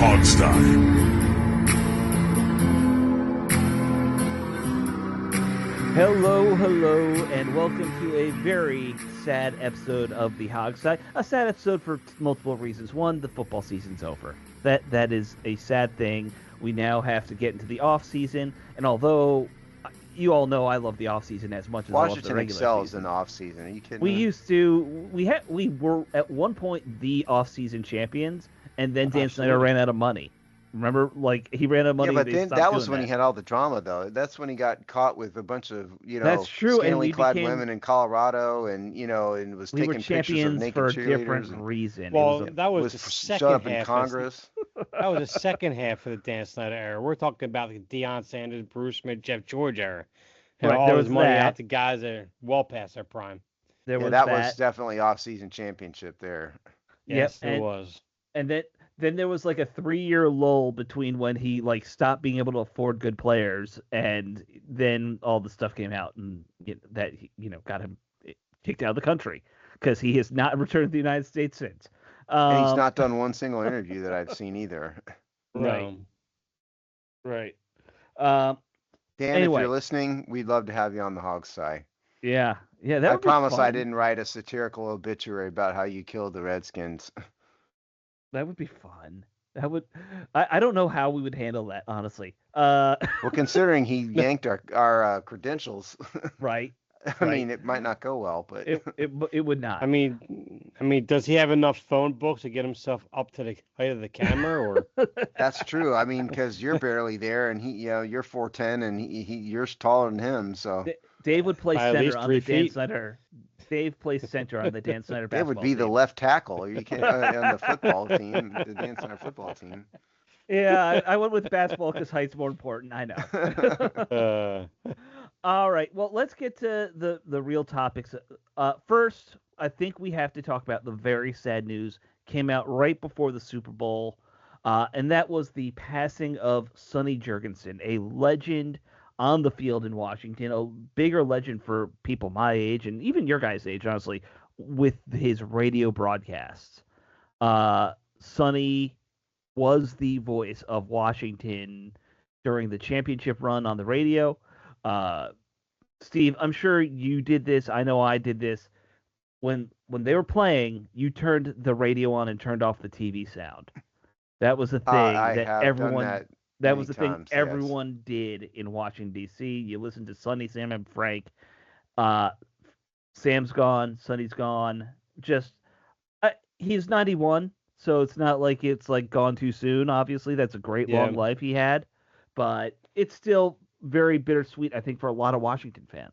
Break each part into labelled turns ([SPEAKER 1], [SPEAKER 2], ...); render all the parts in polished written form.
[SPEAKER 1] Hogstyle.
[SPEAKER 2] Hello, and welcome to a very sad episode of the Hogside. A sad episode for multiple reasons. One, the football season's over. That is a sad thing. We now have to get into the off season, and although you all know I love the off season as much as I love the
[SPEAKER 3] Washington
[SPEAKER 2] regular
[SPEAKER 3] excels in
[SPEAKER 2] season.
[SPEAKER 3] the off season. Are you kidding
[SPEAKER 2] We
[SPEAKER 3] me?
[SPEAKER 2] used to we were at one point the off season champions, and then Dan Snyder
[SPEAKER 3] Absolutely.
[SPEAKER 2] ran out of money. Remember, like he ran out of
[SPEAKER 3] Yeah,
[SPEAKER 2] money and
[SPEAKER 3] but
[SPEAKER 2] they
[SPEAKER 3] then
[SPEAKER 2] stopped
[SPEAKER 3] that
[SPEAKER 2] doing
[SPEAKER 3] was when he
[SPEAKER 2] that.
[SPEAKER 3] had all the drama, though. That's when he got caught with a bunch of,
[SPEAKER 2] That's true, and
[SPEAKER 3] scantily clad women in Colorado, and was
[SPEAKER 2] we were
[SPEAKER 3] taking pictures of
[SPEAKER 2] champions
[SPEAKER 3] naked
[SPEAKER 2] for a different
[SPEAKER 3] cheerleaders and
[SPEAKER 2] reason. It was
[SPEAKER 4] Well,
[SPEAKER 2] a
[SPEAKER 4] that was
[SPEAKER 3] was
[SPEAKER 4] the
[SPEAKER 3] shut
[SPEAKER 4] second
[SPEAKER 3] up in
[SPEAKER 4] half.
[SPEAKER 3] Congress.
[SPEAKER 4] That was the second half of the Dan Snyder era. We're talking about the Deion Sanders, Bruce Smith, Jeff George era. And
[SPEAKER 2] Right,
[SPEAKER 4] all
[SPEAKER 2] there
[SPEAKER 4] his
[SPEAKER 2] was
[SPEAKER 4] money
[SPEAKER 2] that.
[SPEAKER 4] out to guys that are well past their prime.
[SPEAKER 2] There
[SPEAKER 3] Yeah,
[SPEAKER 2] was
[SPEAKER 3] that
[SPEAKER 2] that.
[SPEAKER 3] was definitely off-season championship there.
[SPEAKER 2] Yep,
[SPEAKER 4] Yes, it was.
[SPEAKER 2] and then there was like a 3 year lull between when he like stopped being able to afford good players, and then all the stuff came out and that got him kicked out of the country because he has not returned to the United States since.
[SPEAKER 3] And he's
[SPEAKER 2] Um,
[SPEAKER 3] not done one single interview that I've seen either.
[SPEAKER 2] Right.
[SPEAKER 4] No.
[SPEAKER 2] right. Um,
[SPEAKER 3] Dan,
[SPEAKER 2] Anyway.
[SPEAKER 3] if you're listening, we'd love to have you on the Hog Side.
[SPEAKER 2] yeah, that
[SPEAKER 3] I
[SPEAKER 2] would be
[SPEAKER 3] promise I
[SPEAKER 2] fun.
[SPEAKER 3] didn't write a satirical obituary about how you killed the Redskins.
[SPEAKER 2] That would be fun. That would. I don't know how we would handle that, honestly.
[SPEAKER 3] Well, considering he yanked our credentials,
[SPEAKER 2] Right.
[SPEAKER 3] I mean, it might not go well, but
[SPEAKER 2] It would not.
[SPEAKER 4] I mean, does he have enough phone books to get himself up to the height of the camera, or
[SPEAKER 3] that's true. I mean, because you're barely there, and you're 4'10", and you're taller than him, so
[SPEAKER 2] Dave would play
[SPEAKER 4] By at
[SPEAKER 2] center
[SPEAKER 4] least
[SPEAKER 2] on
[SPEAKER 4] 3
[SPEAKER 2] the Dan
[SPEAKER 4] feet.
[SPEAKER 2] Snyder. Dave plays center on the Dan Snyder
[SPEAKER 3] Dave would
[SPEAKER 2] basketball
[SPEAKER 3] be the
[SPEAKER 2] team.
[SPEAKER 3] left tackle. You can't on the football team, the Dan Snyder football team.
[SPEAKER 2] Yeah, I went with basketball because height's more important. I know. All right. Well, let's get to the real topics. First, I think we have to talk about the very sad news came out right before the Super Bowl, and that was the passing of Sonny Jurgensen, a legend on the field in Washington, a bigger legend for people my age and even your guys' age, honestly, with his radio broadcasts. Sonny was the voice of Washington during the championship run on the radio. Uh, Steve, I'm sure you did this. I know I did this. When they were playing, you turned the radio on and turned off the TV sound. That was a thing
[SPEAKER 3] I
[SPEAKER 2] that
[SPEAKER 3] have
[SPEAKER 2] everyone
[SPEAKER 3] done that.
[SPEAKER 2] that
[SPEAKER 3] many
[SPEAKER 2] was the thing
[SPEAKER 3] times, yes.
[SPEAKER 2] everyone did in Washington D.C. You listened to Sonny, Sam, and Frank. Uh, Sam's gone, Sonny's gone. Just he's 91, so it's not like it's like gone too soon. Obviously, that's a great
[SPEAKER 4] Yeah.
[SPEAKER 2] long life he had, but it's still very bittersweet, I think, for a lot of Washington fans.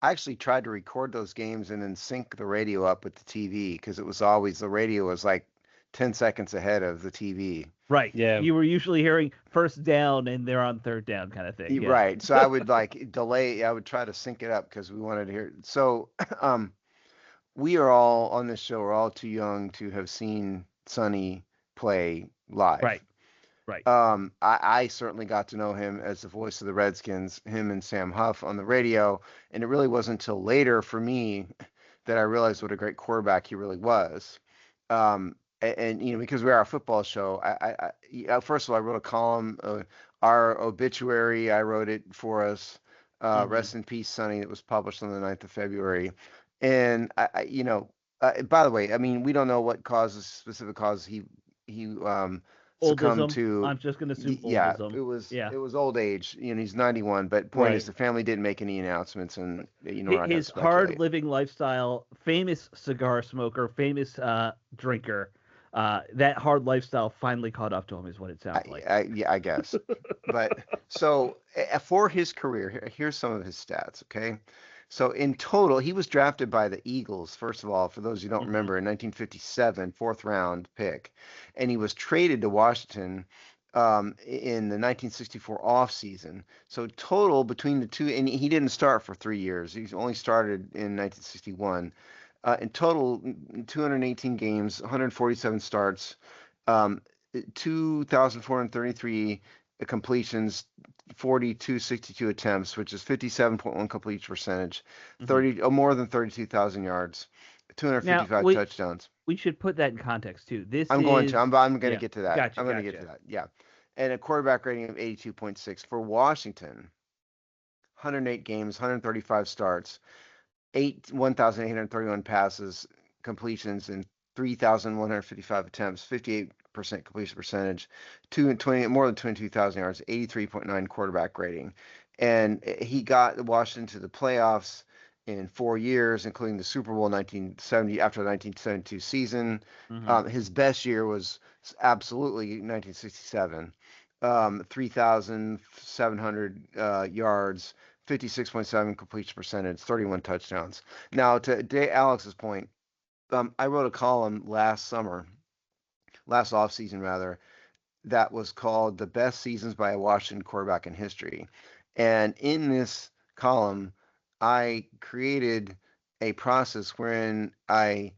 [SPEAKER 3] I actually tried to record those games and then sync the radio up with the TV because it was always the radio was like 10 seconds ahead of the TV.
[SPEAKER 2] Right.
[SPEAKER 4] Yeah.
[SPEAKER 2] You were usually hearing first down and they're on third down kind of thing. Yeah.
[SPEAKER 3] Right. So I would like delay. I would try to sync it up because we wanted to hear. So, we are all on this show. We're all too young to have seen Sonny play live.
[SPEAKER 2] Right. Right.
[SPEAKER 3] I certainly got to know him as the voice of the Redskins, him and Sam Huff on the radio, and it really wasn't until later for me that I realized what a great quarterback he really was. And because we are a football show, first of all, I wrote a column, our obituary. I wrote it for us. Rest in peace, Sonny. It was published on the 9th of February. And by the way, I mean, we don't know what specific causes he succumbed
[SPEAKER 2] Oldism.
[SPEAKER 3] to.
[SPEAKER 2] I'm just going to assume
[SPEAKER 3] Yeah,
[SPEAKER 2] oldism.
[SPEAKER 3] it was old age. He's 91, but point is
[SPEAKER 4] Right.
[SPEAKER 3] the family didn't make any announcements, and we're not gonna
[SPEAKER 2] His
[SPEAKER 3] speculate.
[SPEAKER 2] hard living lifestyle, famous cigar smoker, famous drinker. That hard lifestyle finally caught up to him, is what it sounds like.
[SPEAKER 3] Yeah, I guess. But so for his career, here's some of his stats. Okay, so in total, he was drafted by the Eagles. First of all, for those who don't remember, in 1957, fourth round pick, and he was traded to Washington in the 1964 offseason. So total between the two, and he didn't start for 3 years. He only started in 1961. In total, 218 games, 147 starts, 2,433 completions, 4,262 attempts, which is 57.1 completion percentage, more than 32,000 yards,
[SPEAKER 2] Now
[SPEAKER 3] 255 touchdowns.
[SPEAKER 2] we should put that in context too.
[SPEAKER 3] I'm going to get to that.
[SPEAKER 2] Gotcha,
[SPEAKER 3] I'm going to get to that. Yeah. And a quarterback rating of 82.6 for Washington. 108 games, 135 starts, 1,831 passes, completions, and 3,155 attempts, 58% completion percentage, more than 22,000 yards, 83.9 quarterback rating. And he got Washington to the playoffs in 4 years, including the Super Bowl 1970 after the 1972 season. His best year was absolutely 1967. 3,700 yards, 56.7 completion percentage, 31 touchdowns. Now, to Alex's point, I wrote a column last offseason rather, that was called "The Best Seasons by a Washington Quarterback in History," and in this column, I created a process wherein I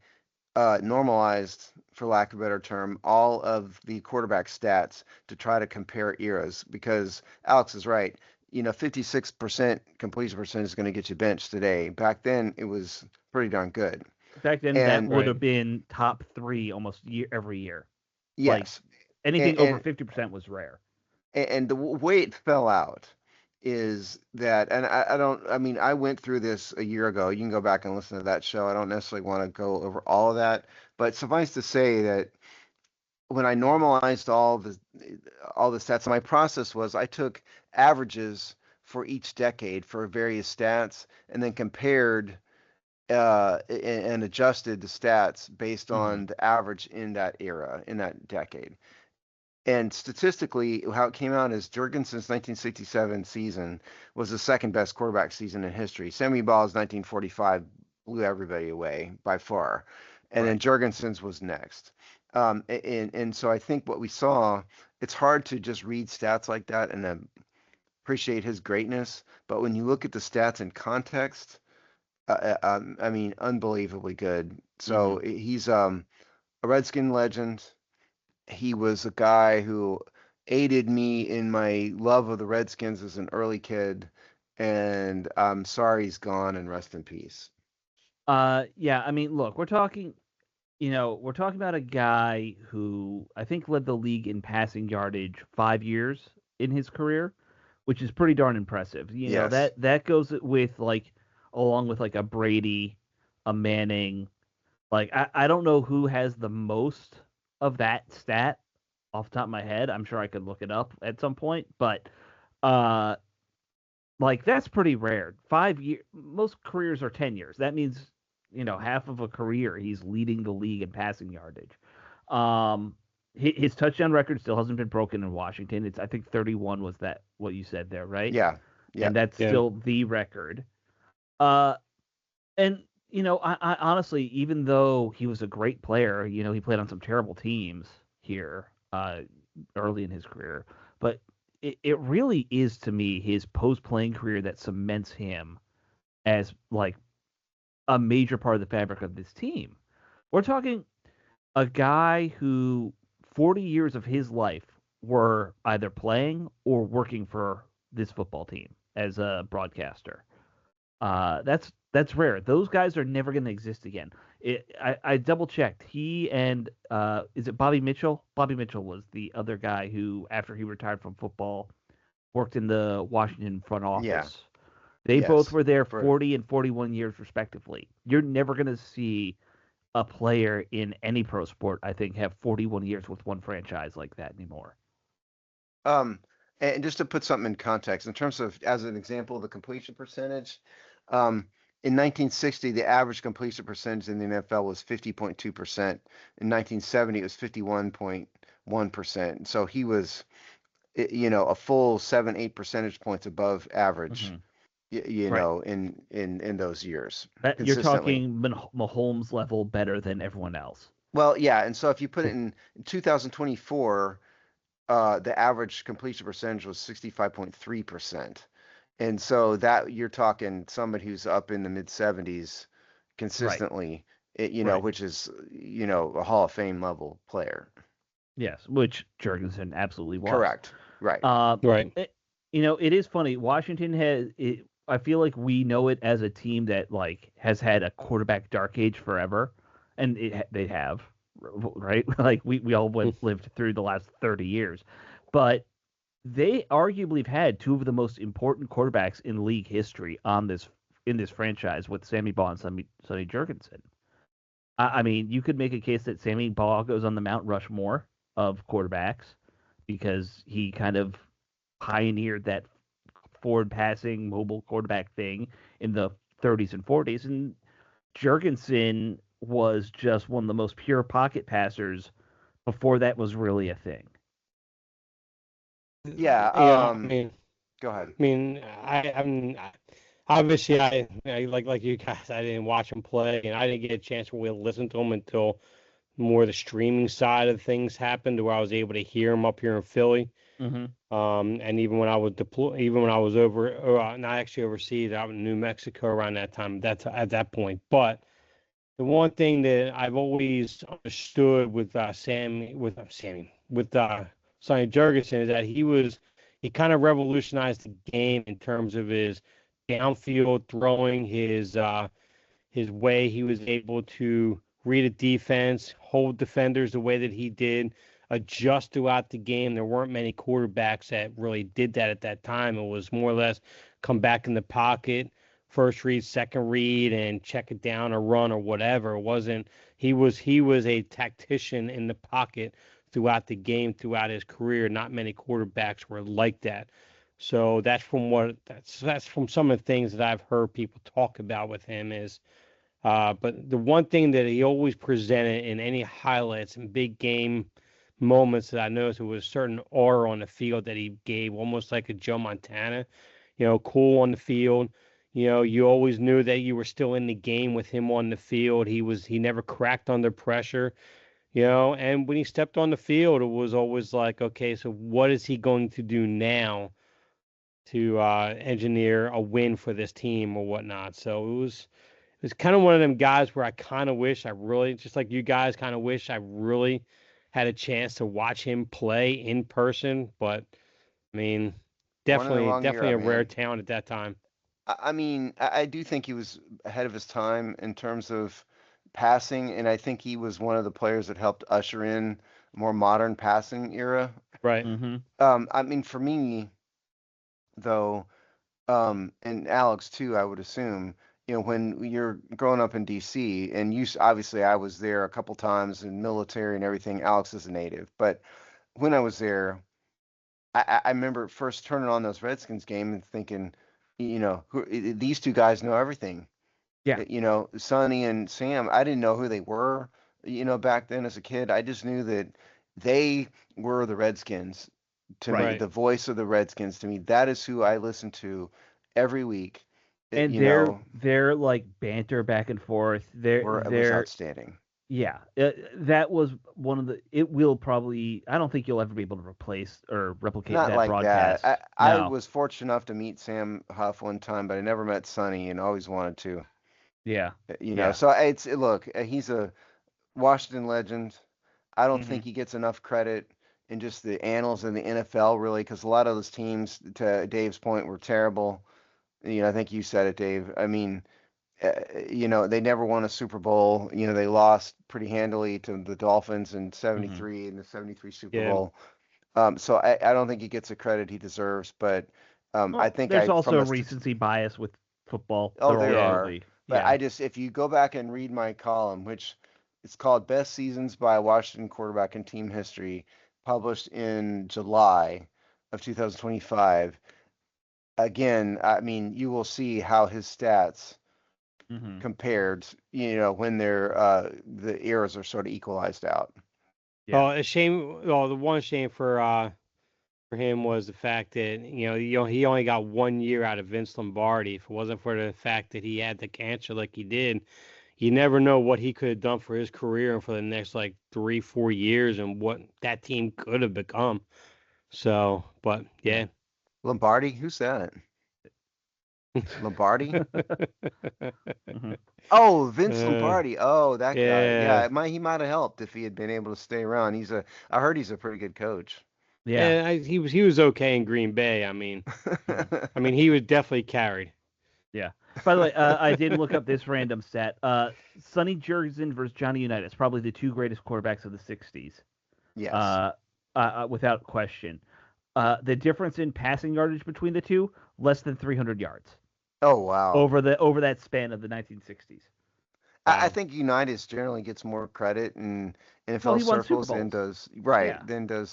[SPEAKER 3] normalized, for lack of a better term, all of the quarterback stats to try to compare eras. Because Alex is right. 56% completion percentage is going to get you benched today. Back then, it was pretty darn good.
[SPEAKER 2] Back then, that would have been top 3 almost every year.
[SPEAKER 3] Yes.
[SPEAKER 2] Like, anything over 50% was rare.
[SPEAKER 3] And the way it fell out is that, and I went through this a year ago. You can go back and listen to that show. I don't necessarily want to go over all of that, but suffice to say that when I normalized all the stats, my process was I took averages for each decade for various stats and then compared and adjusted the stats based on the average in that era, in that decade. And statistically, how it came out is Jorgensen's 1967 season was the second best quarterback season in history. Sammy Ball's 1945 blew everybody away by far, and then Jorgensen's was next. And so I think what we saw, it's hard to just read stats like that and appreciate his greatness, but when you look at the stats in context, unbelievably good. So he's a Redskin legend. He was a guy who aided me in my love of the Redskins as an early kid, and I'm sorry he's gone, and rest in peace.
[SPEAKER 2] Yeah, look, we're talking about a guy who I think led the league in passing yardage 5 years in his career, which is pretty darn impressive. That goes with along with a Brady, a Manning. I don't know who has the most of that stat off the top of my head. I'm sure I could look it up at some point, but that's pretty rare. 5 years, most careers are 10 years. That means, half of a career he's leading the league in passing yardage. His touchdown record still hasn't been broken in Washington. It's, I think, 31 was that what you said there, right?
[SPEAKER 3] Yeah.
[SPEAKER 2] And that's still the record. And I honestly, even though he was a great player, he played on some terrible teams here early in his career, but it really is, to me, his post-playing career that cements him as a major part of the fabric of this team. We're talking a guy who 40 years of his life were either playing or working for this football team as a broadcaster. That's rare. Those guys are never going to exist again. I double checked. He and is it Bobby Mitchell? Bobby Mitchell was the other guy who, after he retired from football, worked in the Washington front office.
[SPEAKER 3] Yeah.
[SPEAKER 2] They both were there 40 and 41 years respectively. You're never going to see a player in any pro sport, I think, have 41 years with one franchise like that anymore.
[SPEAKER 3] And just to put something in context, in terms of, as an example, the completion percentage, in 1960, the average completion percentage in the NFL was 50.2%. In 1970, it was 51.1%. So he was, a full 7-8 percentage points above average. In those years.
[SPEAKER 2] You're talking Mahomes level better than everyone else.
[SPEAKER 3] Well, yeah, and so if you put it in 2024, the average completion percentage was 65.3%. And so that you're talking somebody who's up in the mid 70s consistently, which is, a Hall of Fame level player.
[SPEAKER 2] Yes, which Jorgensen absolutely was.
[SPEAKER 3] Correct. Right.
[SPEAKER 2] It is funny. Washington has I feel like we know it as a team that like has had a quarterback dark age forever, and they have, right? Like we all lived through the last 30 years, but they arguably have had two of the most important quarterbacks in league history in this franchise with Sammy Baugh and Sonny Jurgensen. I mean, you could make a case that Sammy Baugh goes on the Mount Rushmore of quarterbacks because he kind of pioneered that forward passing mobile quarterback thing in the 30s and 40s, and Jurgensen was just one of the most pure pocket passers before that was really a thing.
[SPEAKER 3] Yeah.
[SPEAKER 4] Yeah, I mean,
[SPEAKER 3] Go ahead.
[SPEAKER 4] I'm obviously I like you guys. I didn't watch him play, and I didn't get a chance to really listen to him until more the streaming side of things happened, where I was able to hear him up here in Philly.
[SPEAKER 2] Mm-hmm.
[SPEAKER 4] And even when I was even when I was not actually overseas, out in New Mexico around that time. That's at that point. But the one thing that I've always understood with Sonny Jurgensen is that he kind of revolutionized the game in terms of his downfield throwing, his way he was able to read a defense, hold defenders the way that he did, adjust throughout the game. There weren't many quarterbacks that really did that at that time. It was more or less come back in the pocket, first read, second read, and check it down or run or whatever. It wasn't he was a tactician in the pocket throughout the game, throughout his career. Not many quarterbacks were like that. So that's from some of the things that I've heard people talk about with him is but the one thing that he always presented in any highlights and big game moments that I noticed, it was a certain aura on the field that he gave, almost like a Joe Montana, cool on the field. You always knew that you were still in the game with him on the field. He never cracked under pressure, and when he stepped on the field, it was always like, okay, so what is he going to do now to engineer a win for this team or whatnot? So it was kind of one of them guys where I kind of wish I really, just like you guys, kind of wish I really had a chance to watch him play in person. But I mean,
[SPEAKER 3] Born in the wrong
[SPEAKER 4] definitely
[SPEAKER 3] era,
[SPEAKER 4] a rare
[SPEAKER 3] man.
[SPEAKER 4] talent at that time.
[SPEAKER 3] I mean, I do think he was ahead of his time in terms of passing, and I think he was one of the players that helped usher in a more modern passing era.
[SPEAKER 4] Right.
[SPEAKER 2] Mm-hmm.
[SPEAKER 3] I mean, for me, though, and Alex too, I would assume, when you're growing up in DC, and obviously I was there a couple times in military and everything. Alex is a native, but when I was there, I remember first turning on those Redskins game and thinking, these two guys know everything.
[SPEAKER 2] Yeah.
[SPEAKER 3] Sonny and Sam, I didn't know who they were, back then as a kid. I just knew that they were the Redskins to me,
[SPEAKER 2] Right.
[SPEAKER 4] Right.
[SPEAKER 3] the voice of the Redskins to me. That is who I listen to every week.
[SPEAKER 2] And their like banter back and forth.
[SPEAKER 3] It was
[SPEAKER 2] They're
[SPEAKER 3] outstanding.
[SPEAKER 2] Yeah, that was one of the. It will probably. I don't think you'll ever be able to replace or replicate
[SPEAKER 3] Not
[SPEAKER 2] that
[SPEAKER 3] like that.
[SPEAKER 2] broadcast.
[SPEAKER 3] I
[SPEAKER 2] No.
[SPEAKER 3] was fortunate enough to meet Sam Huff one time, but I never met Sonny and always wanted to.
[SPEAKER 2] Yeah. Yeah.
[SPEAKER 3] So look, he's a Washington legend. I don't
[SPEAKER 2] Hmm.
[SPEAKER 3] think he gets enough credit in just the annals in the NFL, really, because a lot of those teams, to Dave's point, were terrible. I think you said it, Dave. I mean, they never won a Super Bowl. They lost pretty handily to the Dolphins in
[SPEAKER 2] Hmm.
[SPEAKER 3] '73 in the '73 Super
[SPEAKER 4] Yeah.
[SPEAKER 3] Bowl. So I don't think he gets the credit he deserves, but I
[SPEAKER 2] Well,
[SPEAKER 3] think
[SPEAKER 2] there's also
[SPEAKER 3] from
[SPEAKER 2] recency bias with football.
[SPEAKER 3] oh,
[SPEAKER 2] There
[SPEAKER 3] there
[SPEAKER 4] Yeah.
[SPEAKER 3] are,
[SPEAKER 2] absolutely.
[SPEAKER 3] but
[SPEAKER 2] Yeah.
[SPEAKER 3] if you go back and read my column, which it's called Best Seasons by a Washington Quarterback in Team History, published in July of 2025. Again, I mean, you will see how his stats
[SPEAKER 2] Hmm.
[SPEAKER 3] compared, when the eras are sort of equalized out.
[SPEAKER 2] Yeah.
[SPEAKER 4] Well, a shame. Well, the one shame for him was the fact that he only got 1 year out of Vince Lombardi. If it wasn't for the fact that he had the cancer like he did, you never know what he could have done for his career and for the next like 3 4 years and what that team could have become. So, but
[SPEAKER 2] Yeah.
[SPEAKER 4] yeah.
[SPEAKER 3] Lombardi, who's that? Lombardi?
[SPEAKER 2] Hmm.
[SPEAKER 3] Oh, Vince
[SPEAKER 4] uh,
[SPEAKER 3] Lombardi. Oh, that guy.
[SPEAKER 4] yeah.
[SPEAKER 3] Yeah, he might have helped if he had been able to stay around. I heard he's a pretty good coach.
[SPEAKER 2] Yeah.
[SPEAKER 4] Yeah, he was okay in Green Bay. I mean,
[SPEAKER 2] Hmm.
[SPEAKER 4] he was definitely carried.
[SPEAKER 2] Yeah. By the way, I did look up this random stat. Sonny Jurgensen versus Johnny Unitas, probably the two greatest quarterbacks of the '60s,
[SPEAKER 3] Yes.
[SPEAKER 2] uh, without question. The difference in passing yardage between the two, less than 300 yards
[SPEAKER 3] Oh wow.
[SPEAKER 2] over that span of the 1960s.
[SPEAKER 3] I
[SPEAKER 4] Wow.
[SPEAKER 3] think Unitas generally gets more credit in
[SPEAKER 2] Well,
[SPEAKER 3] NFL
[SPEAKER 2] he won Super
[SPEAKER 3] circles than
[SPEAKER 2] Bowls.
[SPEAKER 3] does
[SPEAKER 2] Yeah.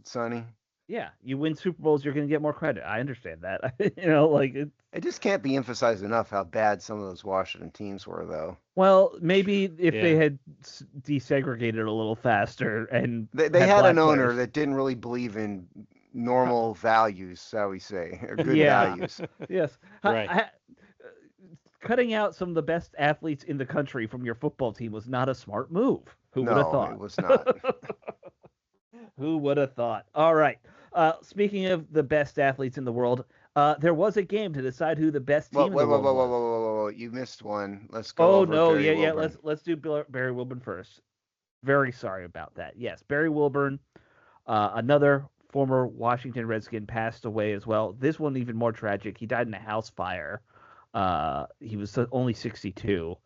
[SPEAKER 3] Sonny.
[SPEAKER 2] Yeah. You win Super Bowls, you're going to get more credit. I understand that. You know, like it.
[SPEAKER 3] It just can't be emphasized enough how bad some of those Washington teams were, though.
[SPEAKER 2] Well, maybe if they
[SPEAKER 4] Yeah.
[SPEAKER 2] had desegregated a little faster and
[SPEAKER 3] They
[SPEAKER 2] had
[SPEAKER 3] had an
[SPEAKER 2] black
[SPEAKER 3] owner
[SPEAKER 2] players.
[SPEAKER 3] that didn't really believe in normal values, shall we say, or good
[SPEAKER 2] Yeah.
[SPEAKER 3] values.
[SPEAKER 2] Yes.
[SPEAKER 4] Right.
[SPEAKER 2] Cutting out some of the best athletes in the country from your football team was not a smart move. Who would have
[SPEAKER 3] No, it
[SPEAKER 2] thought?
[SPEAKER 3] was not.
[SPEAKER 2] Who would have thought? All right. Speaking of the best athletes in the world, there was a game to decide who the best
[SPEAKER 3] Whoa,
[SPEAKER 2] team in
[SPEAKER 3] whoa,
[SPEAKER 2] the
[SPEAKER 3] whoa,
[SPEAKER 2] world
[SPEAKER 3] whoa, whoa,
[SPEAKER 2] was.
[SPEAKER 3] whoa, whoa, whoa, whoa. You missed one. Let's go
[SPEAKER 2] Oh
[SPEAKER 3] over
[SPEAKER 2] no,
[SPEAKER 3] Barry
[SPEAKER 2] yeah.
[SPEAKER 3] Wilburn.
[SPEAKER 2] Let's do Barry Wilburn first. Very sorry about that. Yes, Barry Wilburn, another former Washington Redskin, passed away as well. This one even more tragic. He died in a house fire. He was only 62.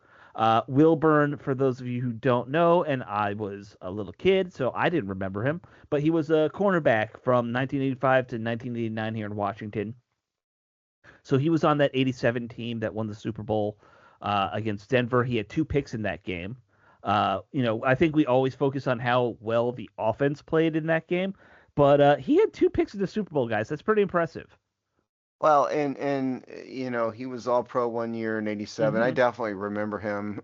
[SPEAKER 2] Wilburn, for those of you who don't know, and I was a little kid, so I didn't remember him, but he was a cornerback from 1985 to 1989 here in Washington. So he was on that 87 team that won the Super Bowl against Denver. He had two picks in that game. I think we always focus on how well the offense played in that game, but he had two picks in the Super Bowl, guys. That's pretty impressive.
[SPEAKER 3] Well, and he was all pro one year in '87. I
[SPEAKER 2] Hmm.
[SPEAKER 3] definitely remember him.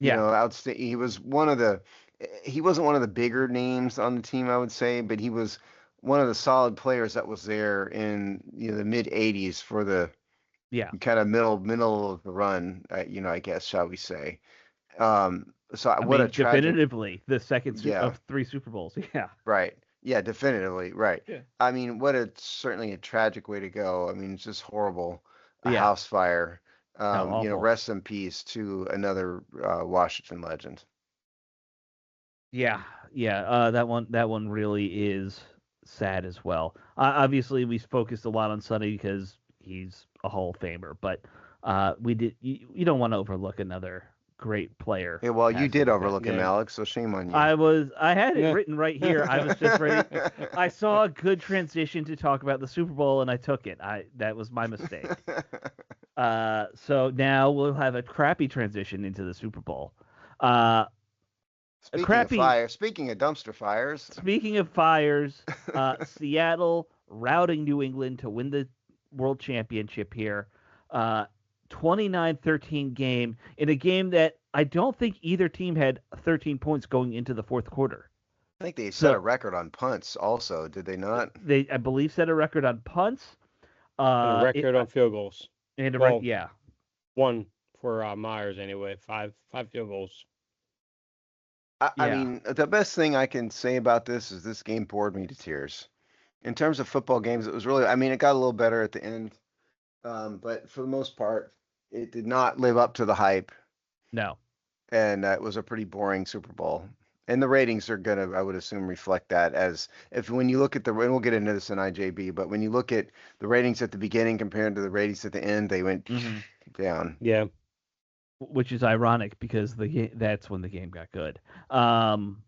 [SPEAKER 2] Yeah,
[SPEAKER 3] Outstanding. He wasn't one of the bigger names on the team, I would say, but he was one of the solid players that was there in the mid '80s for the
[SPEAKER 2] yeah.
[SPEAKER 3] kind of middle of the run. I guess shall we say?
[SPEAKER 2] I
[SPEAKER 3] What a
[SPEAKER 2] mean,
[SPEAKER 3] tragic.
[SPEAKER 2] definitively the second
[SPEAKER 3] Yeah,
[SPEAKER 2] of three Super Bowls. Yeah,
[SPEAKER 3] right. Yeah, definitively, right.
[SPEAKER 2] yeah,
[SPEAKER 3] I mean, certainly a tragic way to go. I mean, it's just horrible. A
[SPEAKER 2] yeah.
[SPEAKER 3] house fire.
[SPEAKER 2] No, awful.
[SPEAKER 3] Rest in peace to another Washington legend.
[SPEAKER 2] Yeah, yeah. That one really is sad as well. Obviously, we focused a lot on Sonny because he's a Hall of Famer, but we did. You don't want to overlook another great player
[SPEAKER 3] Yeah, well, you
[SPEAKER 2] passing
[SPEAKER 3] did
[SPEAKER 2] like that.
[SPEAKER 3] overlook him,
[SPEAKER 4] Yeah.
[SPEAKER 3] Alex, so shame on you.
[SPEAKER 2] I had it
[SPEAKER 4] Yeah.
[SPEAKER 2] written right here. I was just ready. I saw a good transition to talk about the Super Bowl, and I took it. That was my mistake. So now we'll have a crappy transition into the Super Bowl. A
[SPEAKER 3] Speaking of
[SPEAKER 2] crappy.
[SPEAKER 3] fire, speaking of dumpster fires,
[SPEAKER 2] Speaking of fires, Seattle routing New England to win the world championship here. Uh, 29-13 game in a game that I don't think either team had 13 points going into the fourth quarter.
[SPEAKER 3] I think they set a
[SPEAKER 2] So
[SPEAKER 3] record on punts also, did they not?
[SPEAKER 2] they, I believe, set a record on punts.
[SPEAKER 4] And a
[SPEAKER 2] It
[SPEAKER 4] record on field goals.
[SPEAKER 2] and a
[SPEAKER 4] Well,
[SPEAKER 2] yeah,
[SPEAKER 4] one for Myers anyway. Five field goals.
[SPEAKER 3] I
[SPEAKER 2] yeah.
[SPEAKER 3] mean, the best thing I can say about this is this game bored me to tears. In terms of football games, it was really, I mean, it got a little better at the end, but for the most part, it did not live up to the hype,
[SPEAKER 2] No.
[SPEAKER 3] and it was a pretty boring Super Bowl. And the ratings are gonna, I would assume, reflect that as if when you look at and we'll get into this in IJB, but when you look at the ratings at the beginning compared to the ratings at the end, they went
[SPEAKER 2] Hmm.
[SPEAKER 3] down.
[SPEAKER 4] Yeah.
[SPEAKER 2] Which is ironic because that's when the game got good. Um,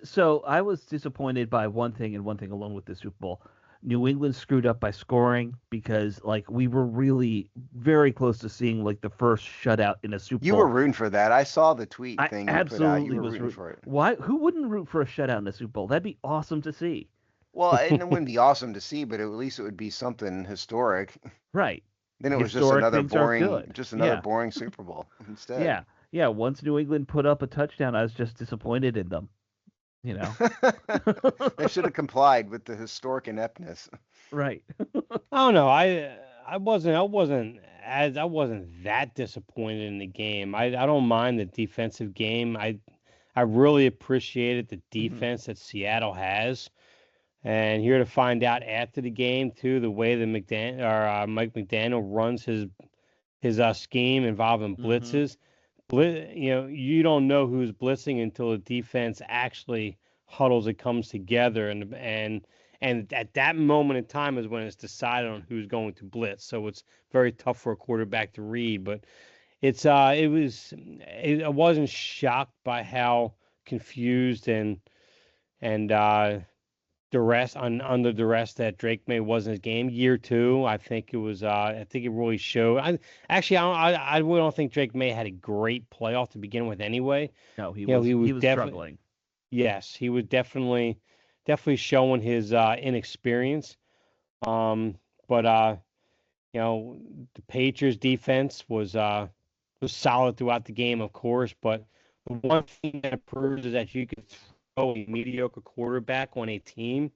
[SPEAKER 2] so I was disappointed by one thing and one thing alone with the Super Bowl. New England screwed up by scoring because like we were really very close to seeing like the first shutout in a Super
[SPEAKER 3] You were
[SPEAKER 2] Bowl.
[SPEAKER 3] rooting for that. I saw the tweet
[SPEAKER 2] I
[SPEAKER 3] thing you put out. You
[SPEAKER 2] absolutely
[SPEAKER 3] were
[SPEAKER 2] was
[SPEAKER 3] rooting
[SPEAKER 2] root.
[SPEAKER 3] for it.
[SPEAKER 2] Why? Who wouldn't root for a shutout in a Super Bowl? That'd be awesome to see.
[SPEAKER 3] Well, and it wouldn't be awesome to see, but at least it would be something historic.
[SPEAKER 2] Right.
[SPEAKER 3] Then it was
[SPEAKER 2] Historic things are good.
[SPEAKER 3] just another
[SPEAKER 2] Yeah.
[SPEAKER 3] boring Super Bowl instead.
[SPEAKER 2] Yeah. Yeah. Once New England put up a touchdown, I was just disappointed in them. You know.
[SPEAKER 3] They should have complied with the historic ineptness.
[SPEAKER 2] Right.
[SPEAKER 4] I don't know. I wasn't that disappointed in the game. I don't mind the defensive game. I really appreciated the
[SPEAKER 2] Mhm.
[SPEAKER 4] defense that Seattle has. And here to find out after the game too, the way that Mike McDaniel runs his scheme involving
[SPEAKER 2] Mhm.
[SPEAKER 4] blitzes. You don't know who's blitzing until the defense actually huddles. It comes together, and And at that moment in time is when it's decided on who's going to blitz. So it's very tough for a quarterback to read. But I wasn't shocked by how confused and duress under duress that Drake May was in his game. Year two, I think I think it really showed. I really don't think Drake May had a great playoff to begin with anyway.
[SPEAKER 2] No, he
[SPEAKER 4] You know,
[SPEAKER 2] was
[SPEAKER 4] he was
[SPEAKER 2] he was
[SPEAKER 4] definitely
[SPEAKER 2] struggling.
[SPEAKER 4] yes, he was definitely showing his inexperience. Um, but the Patriots defense was solid throughout the game, of course, but the one thing that it proves is that you can throw a mediocre quarterback on a team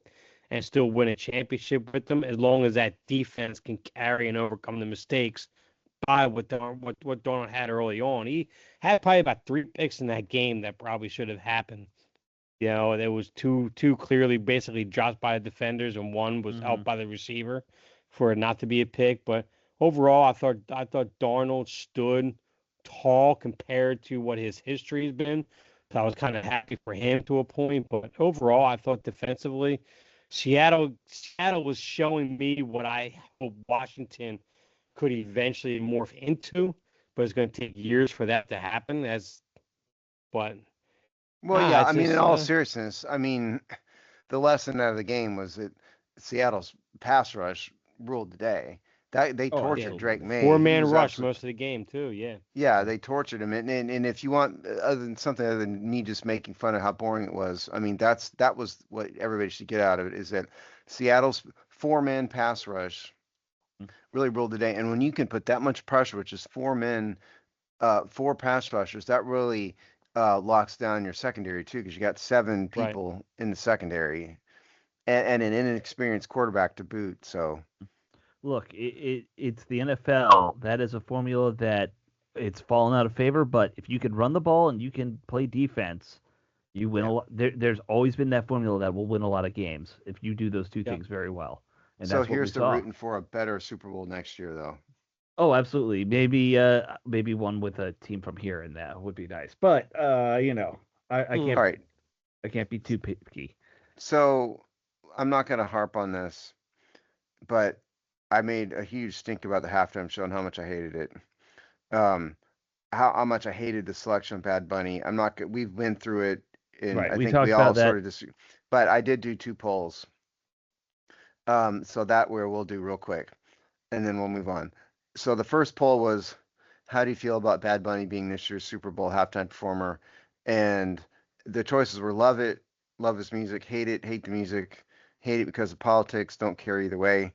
[SPEAKER 4] and still win a championship with them as long as that defense can carry and overcome the mistakes by what Darnold had early on. He had probably about 3 picks in that game that probably should have happened. There was two clearly basically dropped by the defenders, and one was
[SPEAKER 2] Hmm.
[SPEAKER 4] helped by the receiver for it not to be a pick. But overall, I thought Darnold stood tall compared to what his history has been. So I was kind of happy for him to a point. But overall, I thought defensively, Seattle was showing me what I hope Washington could eventually morph into, but it's going to take years for that to happen. But
[SPEAKER 3] Well, yeah,
[SPEAKER 4] it's
[SPEAKER 3] I mean, in
[SPEAKER 4] just
[SPEAKER 3] all seriousness, I mean, the lesson out of the game was that Seattle's pass rush ruled the day. That they
[SPEAKER 2] Oh,
[SPEAKER 3] tortured Drake
[SPEAKER 2] absolutely.
[SPEAKER 3] May.
[SPEAKER 4] four
[SPEAKER 3] He
[SPEAKER 4] man
[SPEAKER 3] was
[SPEAKER 4] rush
[SPEAKER 3] absolutely,
[SPEAKER 4] most of the game too. Yeah.
[SPEAKER 3] yeah, they tortured him. And if you want other than something other than me just making fun of how boring it was, I mean, that was what everybody should get out of it is that Seattle's four-man pass rush really ruled the day. And when you can put that much pressure, which is four men, four pass rushers, that really locks down your secondary too, because you got seven
[SPEAKER 4] Right.
[SPEAKER 3] people in the secondary and an inexperienced quarterback to boot. So
[SPEAKER 2] Look, it's the NFL. That is a formula that it's fallen out of favor. But if you can run the ball and you can play defense, you win
[SPEAKER 3] yeah.
[SPEAKER 2] a lot. There's always been that formula that will win a lot of games if you do those two
[SPEAKER 4] Yep.
[SPEAKER 2] things very well, and
[SPEAKER 3] So
[SPEAKER 2] that's what we
[SPEAKER 3] here's to
[SPEAKER 2] saw.
[SPEAKER 3] rooting for a better Super Bowl next year, though.
[SPEAKER 2] Oh, absolutely. Maybe one with a team from here and that would be nice. But I
[SPEAKER 4] Mm.
[SPEAKER 3] All right.
[SPEAKER 2] can't be too picky.
[SPEAKER 3] So I'm not going to harp on this, but I made a huge stink about the halftime show and how much I hated it. Um, how much I hated the selection of Bad Bunny. I'm not. We've been through it, and
[SPEAKER 2] Right.
[SPEAKER 3] I
[SPEAKER 2] We
[SPEAKER 3] think we
[SPEAKER 2] talked
[SPEAKER 3] all
[SPEAKER 2] about
[SPEAKER 3] sort
[SPEAKER 2] that.
[SPEAKER 3] of just. But I did do two polls. So that we'll do real quick, and then we'll move on. So the first poll was, how do you feel about Bad Bunny being this year's Super Bowl halftime performer? And the choices were love it, love his music, hate the music, hate it because of politics, don't care either way.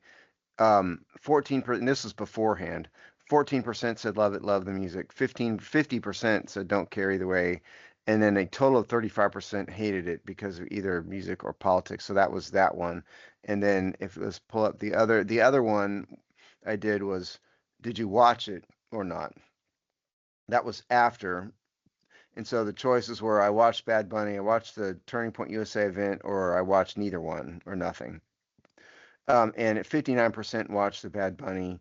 [SPEAKER 3] 14%, and this was beforehand. 14% said love it, love the music. 50% said don't care either way. And then a total of 35% hated it because of either music or politics. So that was that one. And then if it was pull up the other one I did was, did you watch it or not? That was after. And so the choices were I watched Bad Bunny, I watched the Turning Point USA event, or I watched neither one or nothing. And at 59% watched the Bad Bunny,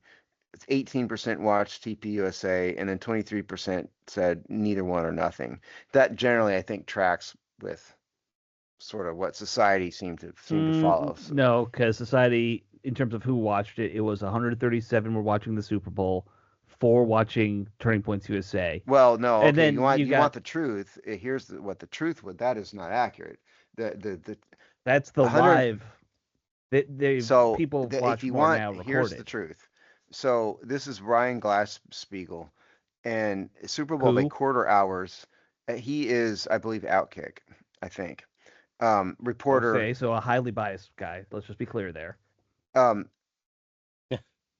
[SPEAKER 3] 18% watched TPUSA, and then 23% said neither one or nothing. That generally, I think, tracks with sort of what society seemed to follow. So,
[SPEAKER 2] No, because society, in terms of who watched it, it was 137 were watching the Super Bowl, four watching Turning Points USA,
[SPEAKER 3] well, no,
[SPEAKER 2] and
[SPEAKER 3] okay, you
[SPEAKER 2] then
[SPEAKER 3] want
[SPEAKER 2] you
[SPEAKER 3] you
[SPEAKER 2] got
[SPEAKER 3] want the truth. Here's what the truth would. That is not accurate. The
[SPEAKER 2] that's the
[SPEAKER 3] 100.
[SPEAKER 2] live. They
[SPEAKER 3] So
[SPEAKER 2] people
[SPEAKER 3] if
[SPEAKER 2] watch
[SPEAKER 3] you
[SPEAKER 2] more
[SPEAKER 3] want,
[SPEAKER 2] now
[SPEAKER 3] here's the
[SPEAKER 2] recorded.
[SPEAKER 3] truth. So this is Ryan Glass-Spiegel, and Super Bowl by
[SPEAKER 2] Who?
[SPEAKER 3] quarter hours. He is, I believe, Outkick. I think. Reporter
[SPEAKER 2] Okay, so a highly biased guy. Let's just be clear there.
[SPEAKER 3] um,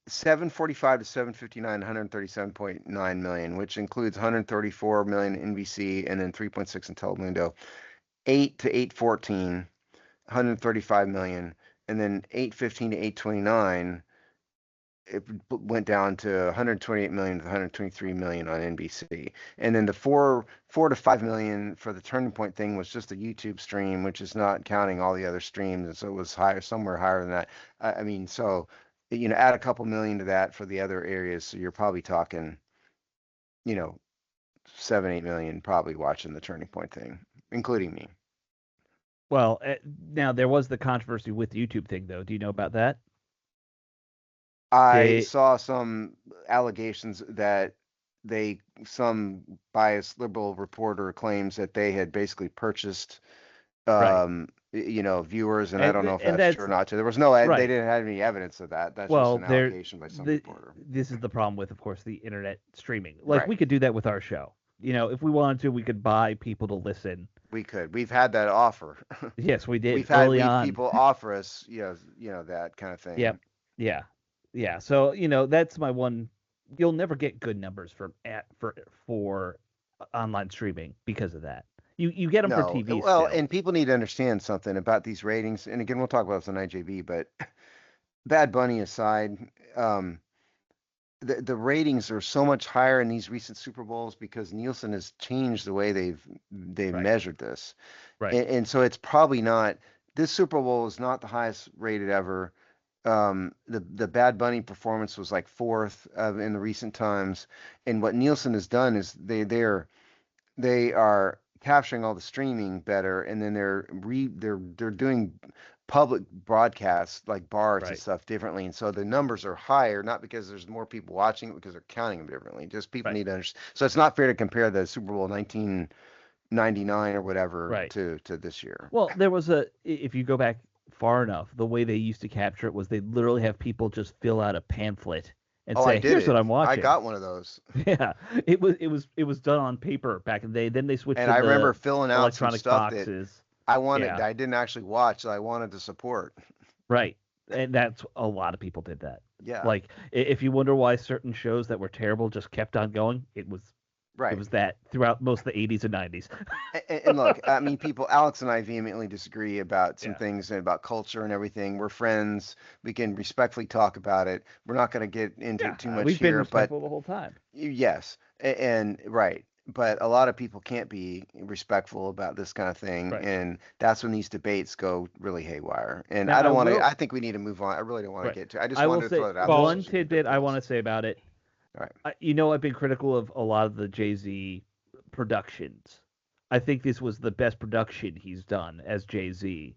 [SPEAKER 3] 745 to 759, 137.9 million, which includes 134 million NBC and then 3.6 in Telemundo. 8 to 814, 135 million, and then 815 to 829, it went down to 128 million to 123 million on NBC. And then the four to 5 million for the Turning Point thing was just a YouTube stream, which is not counting all the other streams, and so it was higher, somewhere higher than that. I mean, so add a couple million to that for the other areas, so you're probably talking, you know, 7, 8 million probably watching the Turning Point thing, including me.
[SPEAKER 2] Well, now there was the controversy with the YouTube thing, though. Do you know about that?
[SPEAKER 3] I
[SPEAKER 2] They
[SPEAKER 3] saw some allegations that some biased liberal reporter claims that they had basically purchased,
[SPEAKER 2] right,
[SPEAKER 3] viewers, and I don't know if
[SPEAKER 2] and
[SPEAKER 3] that's true
[SPEAKER 2] that's
[SPEAKER 3] or not. There was no, they
[SPEAKER 2] right.
[SPEAKER 3] didn't have any evidence of that. That's just
[SPEAKER 2] Well,
[SPEAKER 3] an allegation by some reporter.
[SPEAKER 2] this is the problem with, of course, the internet streaming. Like
[SPEAKER 3] Right.
[SPEAKER 2] we could do that with our show. If we wanted to, we could buy people to listen.
[SPEAKER 3] We could. We've had that offer.
[SPEAKER 2] Yes, we did early
[SPEAKER 3] We
[SPEAKER 2] on.
[SPEAKER 3] people offer us, that kind of
[SPEAKER 2] Yep.
[SPEAKER 3] thing.
[SPEAKER 2] Yeah. Yeah. So, that's my one. You'll never get good numbers for online streaming because of that. You get them for
[SPEAKER 3] No,
[SPEAKER 2] TV
[SPEAKER 3] well,
[SPEAKER 2] still.
[SPEAKER 3] and people need to understand something about these ratings. And again, we'll talk about this on IJB, but Bad Bunny aside, um, the ratings are so much higher in these recent Super Bowls because Nielsen has changed the way they've
[SPEAKER 2] Right.
[SPEAKER 3] measured this,
[SPEAKER 2] Right.
[SPEAKER 3] and so it's probably not. This Super Bowl is not the highest rated ever. The Bad Bunny performance was like fourth in the recent times, and what Nielsen has done is they are capturing all the streaming better, and then they're doing public broadcasts like bars and
[SPEAKER 2] Right.
[SPEAKER 3] stuff differently, and so the numbers are higher, not because there's more people watching it, because they're counting them differently. Just people
[SPEAKER 2] Right.
[SPEAKER 3] need to understand. So it's not fair to compare the Super Bowl 1999 or whatever
[SPEAKER 2] Right.
[SPEAKER 3] to this year.
[SPEAKER 2] Well, if you go back far enough, the way they used to capture it was they'd literally have people just fill out a pamphlet and
[SPEAKER 3] Oh, I
[SPEAKER 2] say,
[SPEAKER 3] did
[SPEAKER 2] "Here's what
[SPEAKER 3] it.
[SPEAKER 2] I'm
[SPEAKER 3] I
[SPEAKER 2] watching."
[SPEAKER 3] got one of those,
[SPEAKER 2] Yeah, it was done on paper back in the day. Then they switched
[SPEAKER 3] and
[SPEAKER 2] to
[SPEAKER 3] I remember
[SPEAKER 2] the
[SPEAKER 3] filling out some
[SPEAKER 2] electronic
[SPEAKER 3] stuff that
[SPEAKER 2] boxes.
[SPEAKER 3] that
[SPEAKER 2] Yeah,
[SPEAKER 3] I didn't actually watch that I wanted to support.
[SPEAKER 2] right. And that's a lot of people did that.
[SPEAKER 3] Yeah,
[SPEAKER 2] Like if you wonder why certain shows that were terrible just kept on going, it
[SPEAKER 3] right.
[SPEAKER 2] was that throughout most of the 80s and 90s.
[SPEAKER 3] And look, I mean, Alex and I vehemently disagree about some
[SPEAKER 2] Yeah.
[SPEAKER 3] things and about culture and everything. We're friends. We can respectfully talk about it. We're not going to get into
[SPEAKER 2] Yeah,
[SPEAKER 3] it too much
[SPEAKER 2] we've been
[SPEAKER 3] here, but
[SPEAKER 2] respectful the whole time.
[SPEAKER 3] yes, and right. But a lot of people can't be respectful about this kind of thing,
[SPEAKER 2] Right.
[SPEAKER 3] and that's when these debates go really haywire. And
[SPEAKER 2] Now
[SPEAKER 3] I
[SPEAKER 2] I
[SPEAKER 3] don't want to.
[SPEAKER 2] will
[SPEAKER 3] I think we need to move on. I really don't want to
[SPEAKER 2] right.
[SPEAKER 3] get to. I just
[SPEAKER 2] I will
[SPEAKER 3] wanted to
[SPEAKER 2] say
[SPEAKER 3] throw that out there
[SPEAKER 4] Well,
[SPEAKER 2] one
[SPEAKER 3] so we
[SPEAKER 2] tidbit I want
[SPEAKER 3] ridiculous.
[SPEAKER 2] to say about it.
[SPEAKER 3] All right.
[SPEAKER 2] I've been critical of a lot of the Jay-Z productions. I think this was the best production he's done as Jay-Z.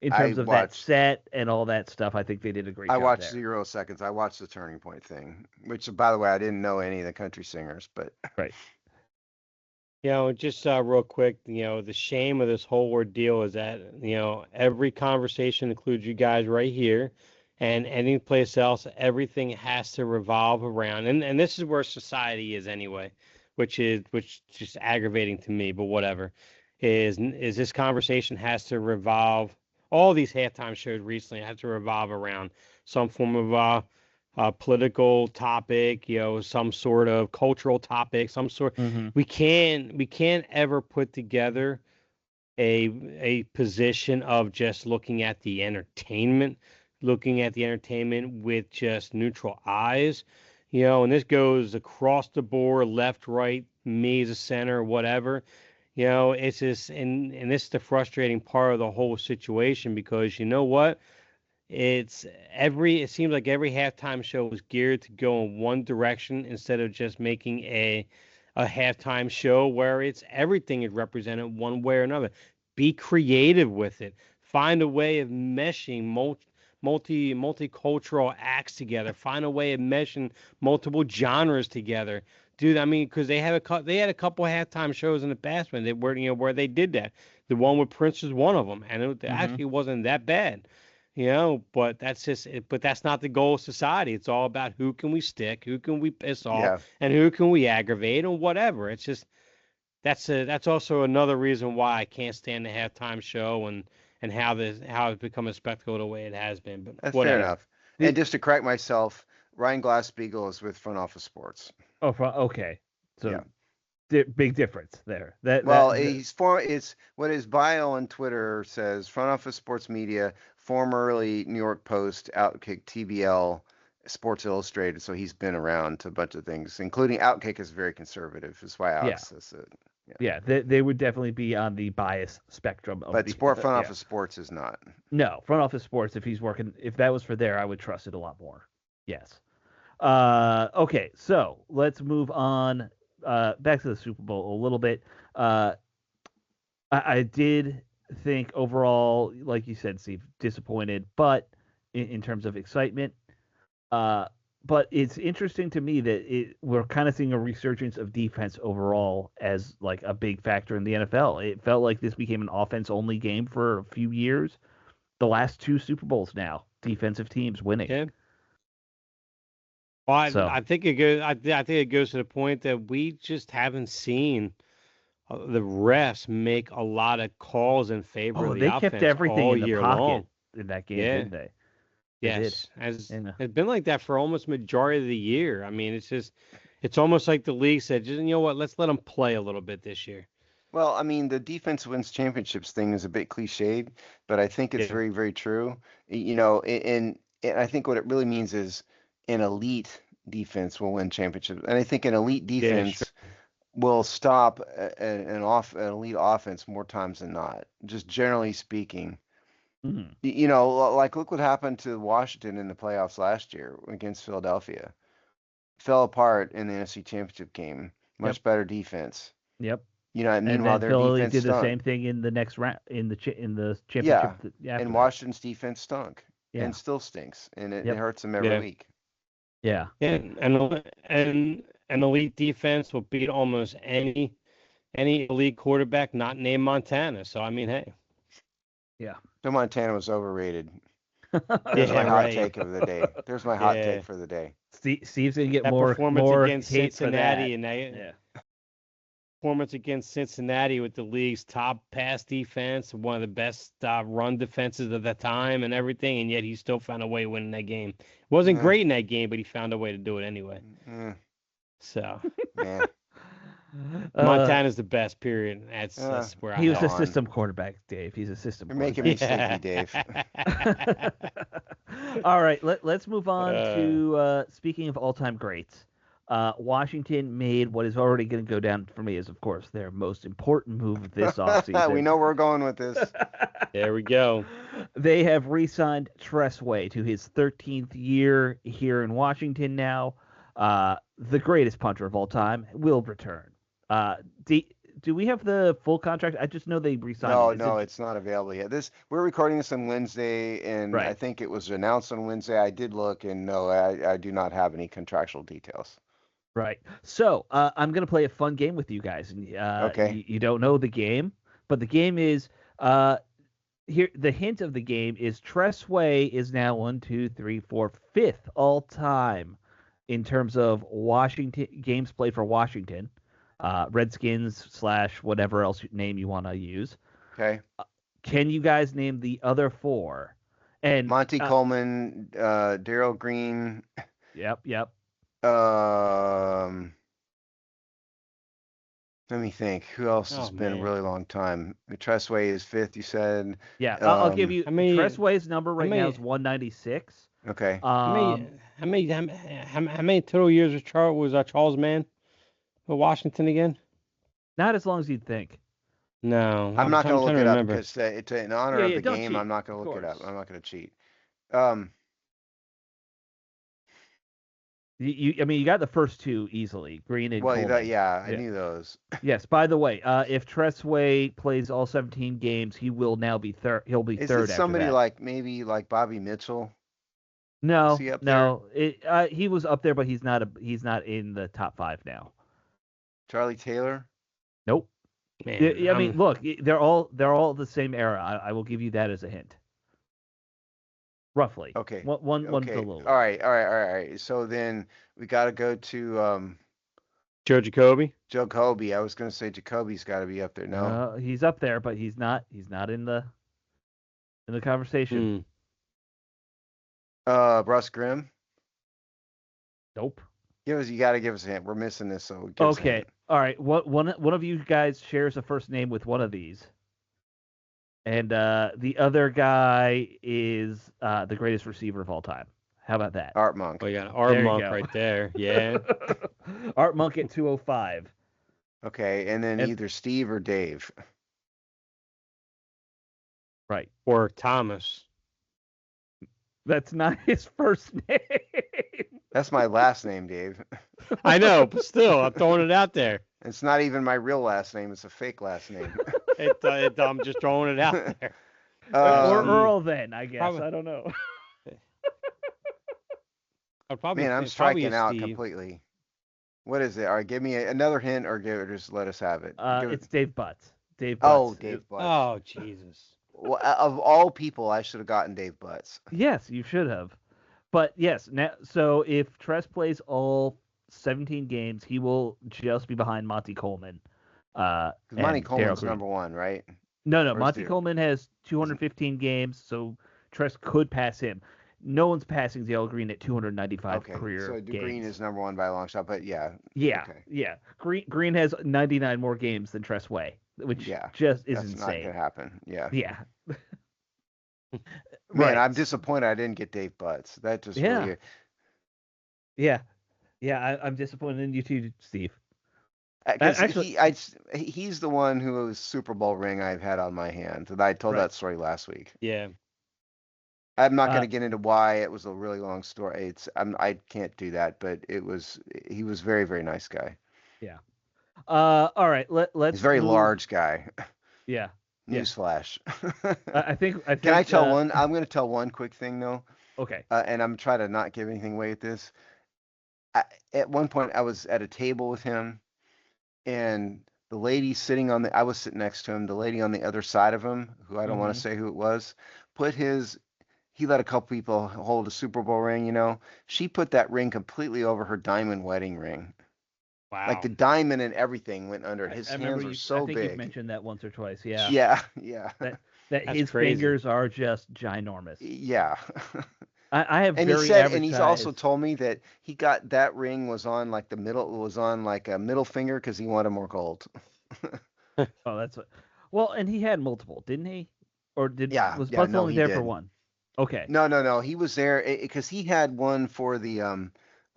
[SPEAKER 2] In
[SPEAKER 3] I
[SPEAKER 2] terms of that
[SPEAKER 3] watched.
[SPEAKER 2] set and all that stuff, I think they did a great
[SPEAKER 3] I
[SPEAKER 2] job
[SPEAKER 3] watched
[SPEAKER 2] there.
[SPEAKER 3] 0 seconds. I watched the Turning Point thing, which, by the way, I didn't know any of the country singers, but
[SPEAKER 2] Right.
[SPEAKER 4] Just real quick, the shame of this whole ordeal is that, every conversation includes you guys right here, and any place else, everything has to revolve around, and this is where society is anyway, which just aggravating to me, but whatever, is this conversation has to revolve, all these halftime shows recently have to revolve around some form of political topic, some sort of cultural topic, some sort.
[SPEAKER 2] Mm-hmm.
[SPEAKER 4] We can't ever put together a position of just looking at the entertainment with just neutral eyes, and this goes across the board, left, right, me as a center, whatever. It's just, and this is the frustrating part of the whole situation, because you know what? It seems like every halftime show is geared to go in one direction instead of just making a halftime show where it's everything is represented one way or another. Be creative with it. Find a way of meshing multicultural acts together. Find a way of meshing multiple genres together. Dude, I mean, because they had a couple halftime shows in the past when they were where they did that. The one with Prince was one of them, and it
[SPEAKER 2] Mm-hmm.
[SPEAKER 4] actually wasn't that bad. But that's just it, but that's not the goal of society. It's all about who can we stick, who can we piss off,
[SPEAKER 3] yeah,
[SPEAKER 4] and who can we aggravate, and whatever. It's just that's also another reason why I can't stand the halftime show, and how it's become a spectacle the way it has been. But
[SPEAKER 3] that's fair
[SPEAKER 4] whatever.
[SPEAKER 3] enough. And just to correct myself, Ryan Glasspiegel is with Front Office Sports.
[SPEAKER 2] Okay.
[SPEAKER 3] Yeah.
[SPEAKER 2] So big difference there.
[SPEAKER 3] Well, it's what his bio on Twitter says: Front Office Sports Media, formerly New York Post, Outkick, TBL, Sports Illustrated. So he's been around to a bunch of things, including Outkick is very conservative. Is why
[SPEAKER 2] yeah.
[SPEAKER 3] Alex says it. Yeah.
[SPEAKER 2] Yeah, they would definitely be on the bias spectrum of
[SPEAKER 3] But
[SPEAKER 2] the
[SPEAKER 3] Front
[SPEAKER 2] yeah.
[SPEAKER 3] Office Sports is not.
[SPEAKER 2] No, front office sports. If that was for there, I would trust it a lot more. Yes. Okay, so let's move on. Back to the Super Bowl a little bit. I did think overall, like you said, Steve, disappointed, but in terms of excitement. But it's interesting to me that we're kind of seeing a resurgence of defense overall as like a big factor in the NFL. It felt like this became an offense-only game for a few years. The last 2 Super Bowls now, defensive teams winning.
[SPEAKER 4] Yeah. Well,
[SPEAKER 2] So
[SPEAKER 4] I think it goes. I think it goes to the point that we just haven't seen the refs make a lot of calls in favor of the
[SPEAKER 2] they kept
[SPEAKER 4] offense
[SPEAKER 2] everything
[SPEAKER 4] all
[SPEAKER 2] in the
[SPEAKER 4] year
[SPEAKER 2] pocket
[SPEAKER 4] long.
[SPEAKER 2] in that game,
[SPEAKER 4] Yeah.
[SPEAKER 2] didn't they?
[SPEAKER 4] Yes,
[SPEAKER 2] Yeah.
[SPEAKER 4] it's been like that for almost majority of the year. I mean, it's almost like the league said, you know what, let's let them play a little bit this year.
[SPEAKER 3] Well, I mean, the defense wins championships thing is a bit cliched, but I think it's
[SPEAKER 4] Yeah.
[SPEAKER 3] very, very true. You know, and I think what it really means is an elite defense will win championships. And I think an elite
[SPEAKER 4] Yeah,
[SPEAKER 3] defense will stop an elite offense more times than not, just generally speaking.
[SPEAKER 2] Mhm.
[SPEAKER 3] You know, like look what happened to Washington in the playoffs last year against Philadelphia. Fell apart in the NFC Championship game. Much better defense.
[SPEAKER 2] Yep.
[SPEAKER 3] You know,
[SPEAKER 2] And
[SPEAKER 3] meanwhile
[SPEAKER 2] then
[SPEAKER 3] their
[SPEAKER 2] Philly
[SPEAKER 3] defense
[SPEAKER 2] did the
[SPEAKER 3] stunk.
[SPEAKER 2] same thing in the next round in the
[SPEAKER 3] Yeah,
[SPEAKER 2] championship after
[SPEAKER 3] and
[SPEAKER 2] that.
[SPEAKER 3] Washington's defense stunk
[SPEAKER 2] Yeah.
[SPEAKER 3] and still stinks, and it
[SPEAKER 2] Yep.
[SPEAKER 3] hurts them every
[SPEAKER 4] Yeah.
[SPEAKER 3] week.
[SPEAKER 2] Yeah.
[SPEAKER 4] and an elite defense will beat almost any elite quarterback not named Montana. So I mean, hey,
[SPEAKER 2] Yeah.
[SPEAKER 3] So Montana was overrated. There's
[SPEAKER 4] yeah,
[SPEAKER 3] my hot
[SPEAKER 4] right.
[SPEAKER 3] take of the day. There's my hot
[SPEAKER 4] Yeah.
[SPEAKER 3] take for the day.
[SPEAKER 2] Steve's gonna get
[SPEAKER 4] That
[SPEAKER 2] more
[SPEAKER 4] performance against
[SPEAKER 2] hate for that.
[SPEAKER 4] Cincinnati and
[SPEAKER 2] Yeah.
[SPEAKER 4] performance against Cincinnati with the league's top pass defense, one of the best run defenses of the time, and everything, and yet he still found a way of winning that game. Wasn't
[SPEAKER 3] Eh.
[SPEAKER 4] great in that game, but he found a way to do it anyway.
[SPEAKER 3] Mm,
[SPEAKER 4] So
[SPEAKER 3] man,
[SPEAKER 4] Montana's the best. Period. That's where
[SPEAKER 2] he
[SPEAKER 4] I
[SPEAKER 2] was a
[SPEAKER 3] on.
[SPEAKER 2] system quarterback, Dave. He's a system.
[SPEAKER 3] you're making me
[SPEAKER 2] quarterback.
[SPEAKER 3] sleepy, Dave.
[SPEAKER 2] All right, let's move on to speaking of all-time greats. Washington made what is already going to go down for me as, of course, their most important move of this offseason.
[SPEAKER 3] We know where we're going with this.
[SPEAKER 4] There we go.
[SPEAKER 2] They have re-signed Tressway to his 13th year here in Washington now. The greatest punter of all time will return. Do we have the full contract? I just know they re-signed.
[SPEAKER 3] No, it's not available yet. We're recording this on Wednesday, and
[SPEAKER 2] Right.
[SPEAKER 3] I think it was announced on Wednesday. I did look, and no, I do not have any contractual details.
[SPEAKER 2] Right. So I'm going to play a fun game with you guys. And,
[SPEAKER 3] Okay.
[SPEAKER 2] You don't know the game, but the game is here. The hint of the game is Tressway is now 1, 2, 3, 4, 5th all time in terms of Washington games played for Washington, Redskins / whatever else name you want to use.
[SPEAKER 3] Okay.
[SPEAKER 2] Can you guys name the other 4? And
[SPEAKER 3] Monty Coleman, Darryl Green.
[SPEAKER 2] Yep.
[SPEAKER 3] Let me think. Who else has been a
[SPEAKER 4] man.
[SPEAKER 3] really long time? Tressway is 5th, you said.
[SPEAKER 2] Yeah, I'll give you.
[SPEAKER 4] I mean,
[SPEAKER 2] Tressway's number right now is 196.
[SPEAKER 3] Okay.
[SPEAKER 4] How many total years was Charles Mann with Washington again?
[SPEAKER 2] Not as long as you'd think.
[SPEAKER 4] No,
[SPEAKER 3] I'm not going to look it up
[SPEAKER 4] remember.
[SPEAKER 3] because in honor of the
[SPEAKER 2] don't
[SPEAKER 3] game,
[SPEAKER 2] cheat,
[SPEAKER 3] I'm not going
[SPEAKER 2] of
[SPEAKER 3] to look it up.
[SPEAKER 2] course.
[SPEAKER 3] I'm not going to cheat.
[SPEAKER 2] You got the first 2 easily, Green and Coleman.
[SPEAKER 3] I knew those.
[SPEAKER 2] Yes. By the way, if Tressway plays all 17 games, he will now be third. He'll be
[SPEAKER 3] Is
[SPEAKER 2] third.
[SPEAKER 3] it
[SPEAKER 2] after
[SPEAKER 3] somebody
[SPEAKER 2] that.
[SPEAKER 3] like maybe like Bobby Mitchell?
[SPEAKER 2] No,
[SPEAKER 3] Is he up
[SPEAKER 2] no. He was up there, but he's not in the top 5 now.
[SPEAKER 3] Charlie Taylor?
[SPEAKER 2] Nope.
[SPEAKER 4] Man,
[SPEAKER 2] I mean, look, they're all the same era. I will give you that as a hint. Roughly.
[SPEAKER 3] Okay.
[SPEAKER 2] One's
[SPEAKER 3] Okay.
[SPEAKER 2] a little.
[SPEAKER 3] All right. So then we got to go to
[SPEAKER 4] Joe Jacoby.
[SPEAKER 3] Jacoby. I was going to say Jacoby's got to be up there. No.
[SPEAKER 2] He's up there, but he's not in the conversation.
[SPEAKER 3] Russ Grimm.
[SPEAKER 2] Nope.
[SPEAKER 3] You got to give us a hint. We're missing this, so give us a
[SPEAKER 2] Okay.
[SPEAKER 3] hint.
[SPEAKER 2] All right. One of you guys shares a first name with one of these, and the other guy is the greatest receiver of all time. How about that?
[SPEAKER 3] Art Monk.
[SPEAKER 4] Oh, you got Art
[SPEAKER 2] There you
[SPEAKER 4] Monk
[SPEAKER 2] go.
[SPEAKER 4] right there. Yeah.
[SPEAKER 2] Art Monk at 205.
[SPEAKER 3] Okay, and then either Steve or Dave.
[SPEAKER 2] Right.
[SPEAKER 4] Or Thomas.
[SPEAKER 2] That's not his first name.
[SPEAKER 3] That's my last name, Dave.
[SPEAKER 4] I know, but still, I'm throwing it out there.
[SPEAKER 3] It's not even my real last name. It's a fake last name.
[SPEAKER 4] I'm just throwing it out there.
[SPEAKER 2] Or
[SPEAKER 3] Um,
[SPEAKER 2] Earl then, I guess.
[SPEAKER 4] Probably,
[SPEAKER 2] I don't know.
[SPEAKER 3] Man, I'm
[SPEAKER 4] probably a
[SPEAKER 3] striking out
[SPEAKER 4] Steve.
[SPEAKER 3] completely. What is it? All right, give me another hint, or just let us have it.
[SPEAKER 2] It's Dave Butts. Dave
[SPEAKER 3] Oh,
[SPEAKER 2] Butts.
[SPEAKER 3] Dave Butts.
[SPEAKER 4] Oh Jesus.
[SPEAKER 3] Well, of all people, I should have gotten Dave Butts.
[SPEAKER 2] Yes, you should have. But yes, now so if Tress plays all 17 games, he will just be behind Monty Coleman.
[SPEAKER 3] Because Monty
[SPEAKER 2] And Daryl
[SPEAKER 3] Coleman's
[SPEAKER 2] Green.
[SPEAKER 3] #1, right?
[SPEAKER 2] No.
[SPEAKER 3] Or is
[SPEAKER 2] Monty Coleman has 215 games, so Tress could pass him. No one's passing Daryl Green at 295
[SPEAKER 3] Okay,
[SPEAKER 2] career
[SPEAKER 3] so Green
[SPEAKER 2] games.
[SPEAKER 3] is #1 by a long shot, but yeah.
[SPEAKER 2] Yeah,
[SPEAKER 3] Okay.
[SPEAKER 2] yeah. Green has 99 more games than Tress Way, which
[SPEAKER 3] Yeah.
[SPEAKER 2] just is
[SPEAKER 3] That's not
[SPEAKER 2] insane.
[SPEAKER 3] gonna happen. Yeah.
[SPEAKER 2] Yeah.
[SPEAKER 3] Man,
[SPEAKER 2] Right.
[SPEAKER 3] I'm disappointed I didn't get Dave Butts. That just
[SPEAKER 2] Yeah.
[SPEAKER 3] really.
[SPEAKER 2] Yeah. Yeah. I'm disappointed in you too, Steve.
[SPEAKER 3] Because
[SPEAKER 2] Actually,
[SPEAKER 3] he's the one whose Super Bowl ring I've had on my hand, and I told
[SPEAKER 2] right.
[SPEAKER 3] that story last week.
[SPEAKER 4] Yeah.
[SPEAKER 3] I'm not going to get into why it was a really long story. I can't do that, but he was very, very nice guy.
[SPEAKER 2] Yeah. All right. Let's
[SPEAKER 3] He's a very
[SPEAKER 2] move.
[SPEAKER 3] large guy.
[SPEAKER 2] Yeah. Yeah.
[SPEAKER 3] Newsflash.
[SPEAKER 2] I think.
[SPEAKER 3] Can I tell one? I'm going to tell one quick thing though,
[SPEAKER 2] Okay.
[SPEAKER 3] and I'm trying to not give anything away with this. At one point, I was at a table with him, and the lady I was sitting next to him. The lady on the other side of him, who I don't want to say who it was, he let a couple people hold a Super Bowl ring, She put that ring completely over her diamond wedding ring.
[SPEAKER 4] Wow.
[SPEAKER 3] Like the diamond and everything went under it. His hands were so
[SPEAKER 2] I think
[SPEAKER 3] big.
[SPEAKER 2] you've mentioned that once or twice. Yeah.
[SPEAKER 3] Yeah.
[SPEAKER 2] That his
[SPEAKER 4] crazy.
[SPEAKER 2] fingers are just ginormous.
[SPEAKER 3] Yeah.
[SPEAKER 2] I have
[SPEAKER 3] and
[SPEAKER 2] very
[SPEAKER 3] he said,
[SPEAKER 2] average
[SPEAKER 3] and he's
[SPEAKER 2] size.
[SPEAKER 3] also told me that he got that ring was on like a middle finger because he wanted more gold.
[SPEAKER 2] Oh, that's what. Well, and he had multiple, didn't he? Or was
[SPEAKER 3] Yeah,
[SPEAKER 2] Butts
[SPEAKER 3] no,
[SPEAKER 2] only
[SPEAKER 3] he
[SPEAKER 2] there for
[SPEAKER 3] did.
[SPEAKER 2] one? Okay.
[SPEAKER 3] No. He was there because he had one for the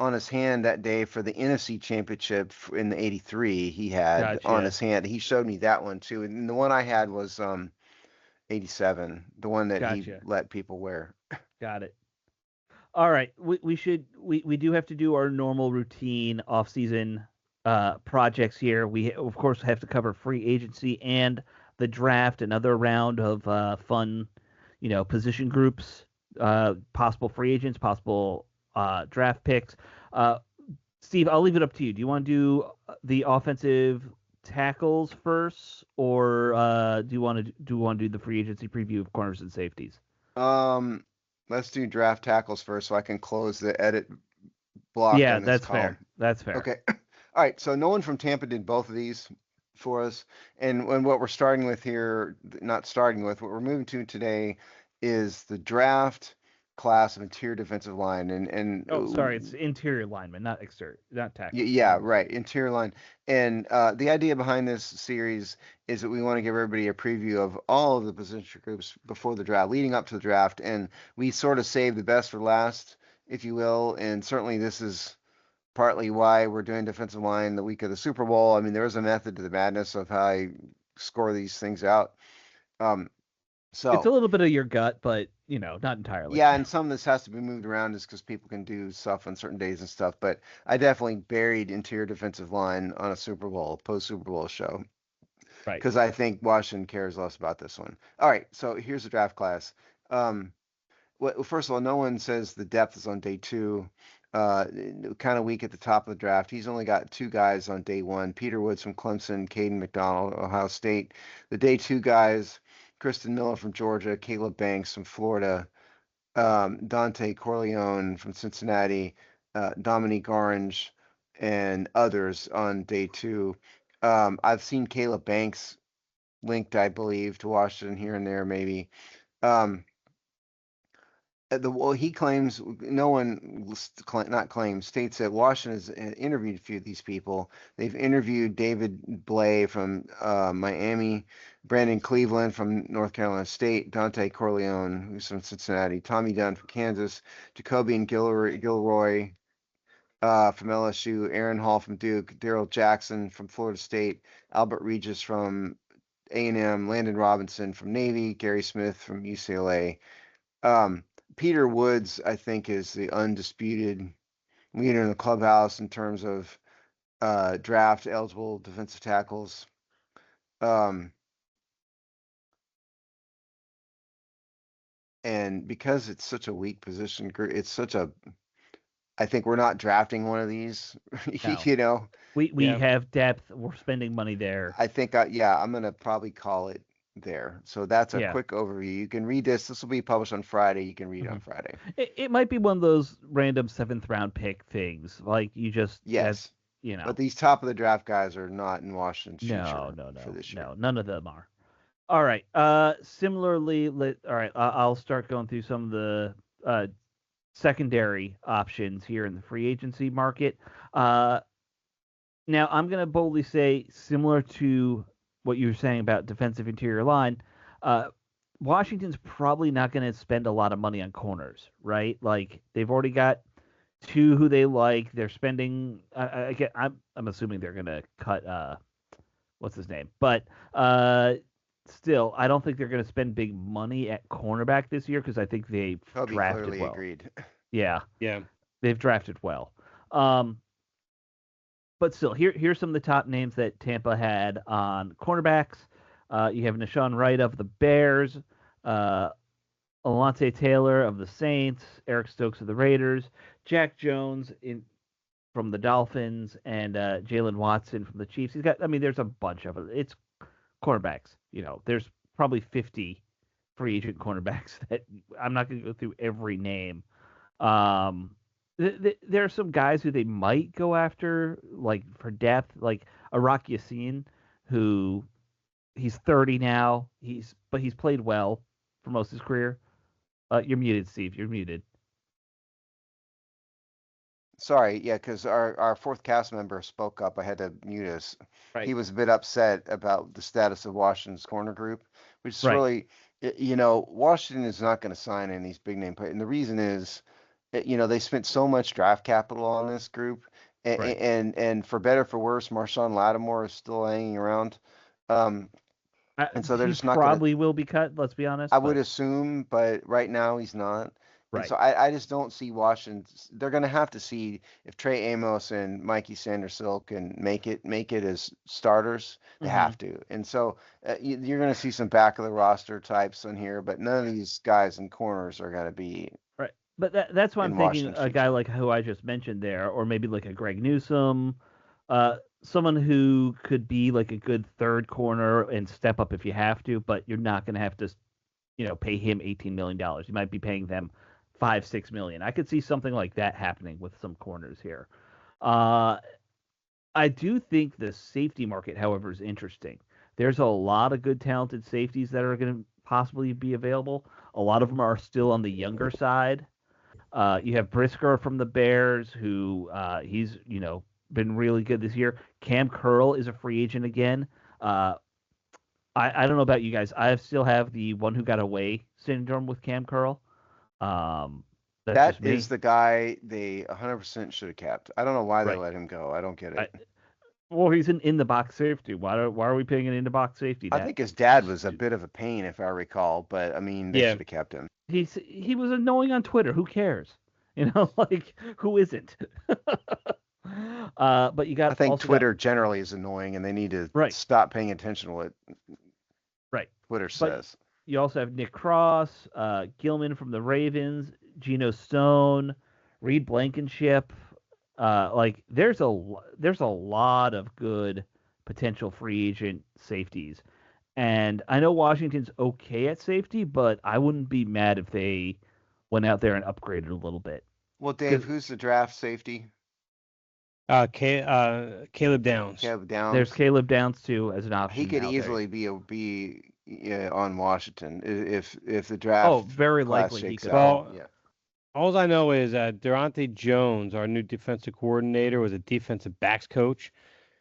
[SPEAKER 3] on his hand that day for the NFC Championship in the '83. He had on
[SPEAKER 2] Gotcha.
[SPEAKER 3] his hand. He showed me that one too, and the one I had was '87, the one that he
[SPEAKER 2] Gotcha.
[SPEAKER 3] let people wear.
[SPEAKER 2] Got it. All right. We do have to do our normal routine off season projects here. We of course have to cover free agency and the draft, another round of fun, position groups, possible free agents, possible draft picks. Uh, Steve, I'll leave it up to you. Do you want to do the offensive tackles first, or do you want to do the free agency preview of corners and safeties?
[SPEAKER 3] Let's do draft tackles first, so I can close the edit block
[SPEAKER 2] Yeah,
[SPEAKER 3] on this
[SPEAKER 2] that's
[SPEAKER 3] column.
[SPEAKER 2] fair. That's fair.
[SPEAKER 3] Okay. All right. So no one from Tampa did both of these for us, and what we're starting with here, not starting with, what we're moving to today is the draft class of interior defensive line, and
[SPEAKER 2] Oh, sorry, it's interior lineman, not exterior, not tackle.
[SPEAKER 3] yeah, right, interior line. And the idea behind this series is that we want to give everybody a preview of all of the position groups before the draft, leading up to the draft, and we sort of save the best for last, if you will. And certainly this is partly why we're doing defensive line the week of the Super Bowl. I mean, there is a method to the madness of how I score these things out.
[SPEAKER 2] It's a little bit of your gut, but not entirely.
[SPEAKER 3] Yeah, and some of this has to be moved around just because people can do stuff on certain days and stuff. But I definitely buried interior defensive line on a post Super Bowl show,
[SPEAKER 2] Right.
[SPEAKER 3] because I think Washington cares less about this one. All right, so here's the draft class. First of all, no one says the depth is on day 2. Kind of weak at the top of the draft. He's only got 2 guys on day 1: Peter Woods from Clemson, Caden McDonald, Ohio State. The day 2 guys: Kristen Miller from Georgia, Caleb Banks from Florida, Dante Corleone from Cincinnati, Dominique Orange, and others on day 2. I've seen Caleb Banks linked, I believe, to Washington here and there, maybe. He claims, no one not claims, states that Washington has interviewed a few of these people. They've interviewed David Blay from Miami, Brandon Cleveland from North Carolina State, Dante Corleone, who's from Cincinnati, Tommy Dunn from Kansas, Jacoby and Gilroy from LSU, Aaron Hall from Duke, Daryl Jackson from Florida State, Albert Regis from A&M, Landon Robinson from Navy, Gary Smith from UCLA. Peter Woods, I think, is the undisputed leader in the clubhouse in terms of draft eligible defensive tackles. And because it's such a weak position group, I think we're not drafting one of these,
[SPEAKER 2] No.
[SPEAKER 3] you know.
[SPEAKER 2] We
[SPEAKER 4] Yeah.
[SPEAKER 2] have depth. We're spending money there.
[SPEAKER 3] I think, yeah, I'm gonna probably call it there. So that's a
[SPEAKER 2] Yeah.
[SPEAKER 3] quick overview. You can read this. This will be published on Friday. You can read it
[SPEAKER 2] hmm
[SPEAKER 3] on Friday.
[SPEAKER 2] It might be one of those random seventh round pick things. Like you just
[SPEAKER 3] Yes,
[SPEAKER 2] you know.
[SPEAKER 3] but these top of the draft guys are not in Washington's
[SPEAKER 2] No,
[SPEAKER 3] future
[SPEAKER 2] no,
[SPEAKER 3] for
[SPEAKER 2] no,
[SPEAKER 3] this year.
[SPEAKER 2] no. None of them are. All right. Similarly, all right. I'll start going through some of the secondary options here in the free agency market. Uh, Now, I'm going to boldly say, similar to what you were saying about defensive interior line, uh, Washington's probably not going to spend a lot of money on corners, right? Like they've already got two who they like. They're spending. I'm assuming they're going to cut. What's his name? But still, I don't think they're going to spend big money at cornerback this year because I think they've
[SPEAKER 3] Toby
[SPEAKER 2] drafted
[SPEAKER 3] clearly
[SPEAKER 2] well.
[SPEAKER 3] agreed.
[SPEAKER 2] Yeah,
[SPEAKER 4] Yeah.
[SPEAKER 2] they've drafted well. Um, but still, here's some of the top names that Tampa had on cornerbacks. You have Nashawn Wright of the Bears, uh, Alontae Taylor of the Saints, Eric Stokes of the Raiders, Jack Jones from the Dolphins, and Jalen Watson from the Chiefs. I mean, there's a bunch of it. It's cornerbacks. There's probably 50 free agent cornerbacks that I'm not going to go through every name. Um, there are some guys who they might go after, like for depth, like Arak Yassin, who he's 30 now. But he's played well for most of his career. You're muted, Steve. You're muted.
[SPEAKER 3] Sorry, yeah, because our fourth cast member spoke up. I had to mute us.
[SPEAKER 2] Right.
[SPEAKER 3] He was a bit upset about the status of Washington's corner group, which is
[SPEAKER 2] Right.
[SPEAKER 3] really, Washington is not going to sign any of these big name players. And the reason is, they spent so much draft capital on this group, and
[SPEAKER 2] Right.
[SPEAKER 3] and for better for worse, Marshawn Lattimore is still hanging around, um, and so they're
[SPEAKER 2] He
[SPEAKER 3] just not going to.
[SPEAKER 2] probably will be cut. Let's be honest.
[SPEAKER 3] I would
[SPEAKER 2] But
[SPEAKER 3] assume, but right now he's not. And
[SPEAKER 2] right.
[SPEAKER 3] so I just don't see Washington. They're going to have to see if Trey Amos and Mikey Sandersill can make it as starters. They
[SPEAKER 2] hmm
[SPEAKER 3] have to. And so you're going to see some back of the roster types on here, but none of these guys in corners are going to be
[SPEAKER 2] Right. But that's why I'm
[SPEAKER 3] in
[SPEAKER 2] thinking
[SPEAKER 3] Washington's
[SPEAKER 2] a guy
[SPEAKER 3] future.
[SPEAKER 2] like who I just mentioned there, or maybe like a Greg Newsome, someone who could be like a good third corner and step up if you have to, but you're not going to have to, pay him $18 million. You might be paying them 5-6 million. I could see something like that happening with some corners here. Uh, I do think the safety market, however, is interesting. There's a lot of good, talented safeties that are going to possibly be available. A lot of them are still on the younger side. You have Brisker from the Bears, who he's been really good this year. Cam Curl is a free agent again. Uh, I don't know about you guys. I still have the one who got away syndrome with Cam Curl. Um, that's
[SPEAKER 3] That
[SPEAKER 2] just
[SPEAKER 3] is
[SPEAKER 2] me.
[SPEAKER 3] the guy they 100% should have kept. I don't know why they
[SPEAKER 2] Right.
[SPEAKER 3] let him go. I don't get
[SPEAKER 2] I,
[SPEAKER 3] it.
[SPEAKER 2] well, he's an in the box safety. Why are we paying an in the box safety?
[SPEAKER 3] I
[SPEAKER 2] That
[SPEAKER 3] think his dad was a bit of a pain, if I recall, but I mean, they
[SPEAKER 4] Yeah.
[SPEAKER 3] should have kept him.
[SPEAKER 2] he was annoying on Twitter. Who cares? Like who isn't? But you
[SPEAKER 3] I
[SPEAKER 2] got
[SPEAKER 3] think
[SPEAKER 2] also got
[SPEAKER 3] Twitter generally is annoying, and they need to
[SPEAKER 2] right,
[SPEAKER 3] stop paying attention to what
[SPEAKER 2] right.
[SPEAKER 3] Twitter
[SPEAKER 2] But
[SPEAKER 3] says.
[SPEAKER 2] you also have Nick Cross, Gilman from the Ravens, Geno Stone, Reed Blankenship. Like there's a lot of good potential free agent safeties, and I know Washington's okay at safety, but I wouldn't be mad if they went out there and upgraded a little bit.
[SPEAKER 3] Well, Dave,
[SPEAKER 2] Because
[SPEAKER 3] who's the draft safety?
[SPEAKER 4] Caleb Downs.
[SPEAKER 3] Caleb
[SPEAKER 2] there's
[SPEAKER 3] Downs.
[SPEAKER 2] Caleb Downs too as an
[SPEAKER 3] He
[SPEAKER 2] option
[SPEAKER 3] could
[SPEAKER 2] out there.
[SPEAKER 3] easily be on Washington if the
[SPEAKER 2] Oh,
[SPEAKER 3] draft
[SPEAKER 2] very
[SPEAKER 3] class
[SPEAKER 2] likely he
[SPEAKER 3] shakes
[SPEAKER 2] could
[SPEAKER 3] out.
[SPEAKER 2] fall.
[SPEAKER 4] Well,
[SPEAKER 3] Yeah.
[SPEAKER 4] all I know is that Durante Jones, our new defensive coordinator, was a defensive backs coach.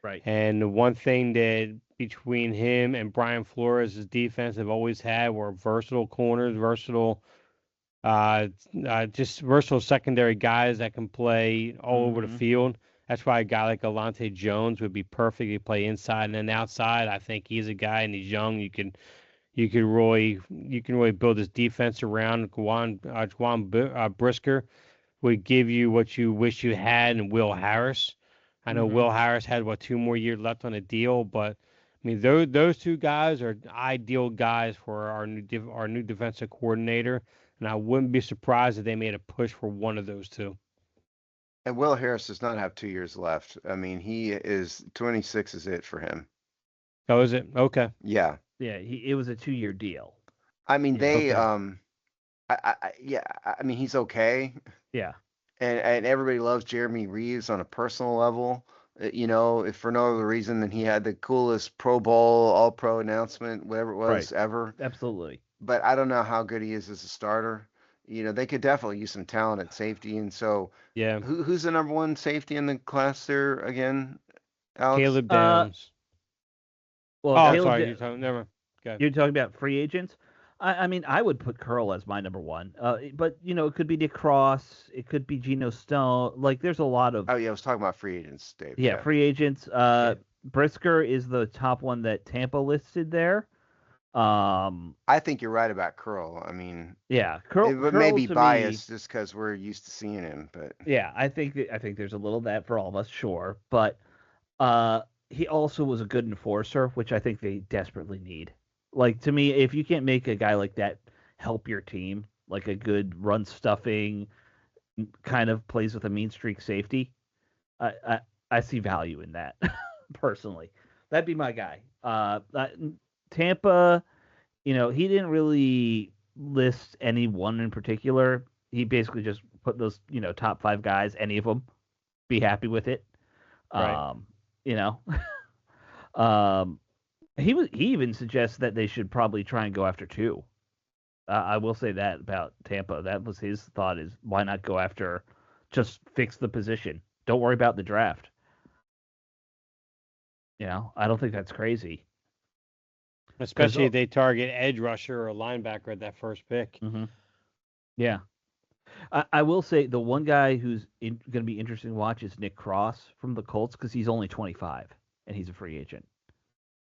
[SPEAKER 2] Right.
[SPEAKER 4] And the one thing that between him and Brian Flores' defense have always had were versatile corners, uh, just versatile secondary guys that can play all over the
[SPEAKER 2] Mm-hmm.
[SPEAKER 4] field. That's why a guy like Alontae Jones would be perfect. He play inside and then outside. I think he's a guy, and he's young. You can really build his defense around Brisker would give you what you wish you had in Will Harris. I know
[SPEAKER 2] Mm-hmm.
[SPEAKER 4] Will Harris had 2 more years left on a deal, but I mean those two guys are ideal guys for our new defensive coordinator. and I wouldn't be surprised if they made a push for one of those two.
[SPEAKER 3] And Will Harris does not have 2 years left. I mean, he is 26 is it for him.
[SPEAKER 4] Oh, is it? Okay.
[SPEAKER 3] Yeah.
[SPEAKER 2] Yeah, it was a 2-year deal.
[SPEAKER 3] I mean,
[SPEAKER 2] Yeah.
[SPEAKER 3] they
[SPEAKER 4] Okay.
[SPEAKER 3] yeah, I mean, he's okay.
[SPEAKER 2] Yeah.
[SPEAKER 3] And everybody loves Jeremy Reeves on a personal level. You know, if for no other reason than he had the coolest Pro Bowl, All Pro announcement, whatever it was,
[SPEAKER 2] Right.
[SPEAKER 3] ever.
[SPEAKER 2] Absolutely.
[SPEAKER 3] But I don't know how good he is as a starter. You know, they could definitely use some talent at safety. And so,
[SPEAKER 4] Yeah.
[SPEAKER 3] who's the number one safety in the class there again, Alex?
[SPEAKER 4] Caleb Downs.
[SPEAKER 2] Well,
[SPEAKER 4] Oh,
[SPEAKER 2] Caleb,
[SPEAKER 4] sorry. You're talking. Never. Okay.
[SPEAKER 2] you're talking about free agents. I mean, I would put Curl as my number one. But it could be Nick Cross, it could be Geno Stone. Like, there's a lot of
[SPEAKER 3] Oh yeah, I was talking about free agents, Dave.
[SPEAKER 2] yeah,
[SPEAKER 3] Yeah.
[SPEAKER 2] free agents.
[SPEAKER 4] Yeah.
[SPEAKER 2] Brisker is the top one that Tampa listed there.
[SPEAKER 3] I think you're right about Curl. I mean,
[SPEAKER 2] Yeah,
[SPEAKER 3] it may
[SPEAKER 2] Curl
[SPEAKER 3] be
[SPEAKER 2] to
[SPEAKER 3] biased
[SPEAKER 2] me.
[SPEAKER 3] just because we're used to seeing him, but
[SPEAKER 2] Yeah, I think there's a little of that for all of us, sure, but uh, he also was a good enforcer, which I think they desperately need. Like, to me, if you can't make a guy like that help your team, like a good run stuffing kind of plays with a mean streak safety, I I, I see value in that personally. That'd be my guy. Tampa, he didn't really list any one in particular. He basically just put those, top 5 guys, any of them, be happy with it.
[SPEAKER 4] Right.
[SPEAKER 2] You know, um, he even suggests that they should probably try and go after 2. I will say that about Tampa. That was his thought: is why not go after, just fix the position. Don't worry about the draft. I don't think that's crazy. Because
[SPEAKER 4] Especially if they target edge rusher or linebacker at that first pick.
[SPEAKER 2] yeah, I will say the one guy who's going to be interesting to watch is Nick Cross from the Colts, because he's only 25 and he's a free agent.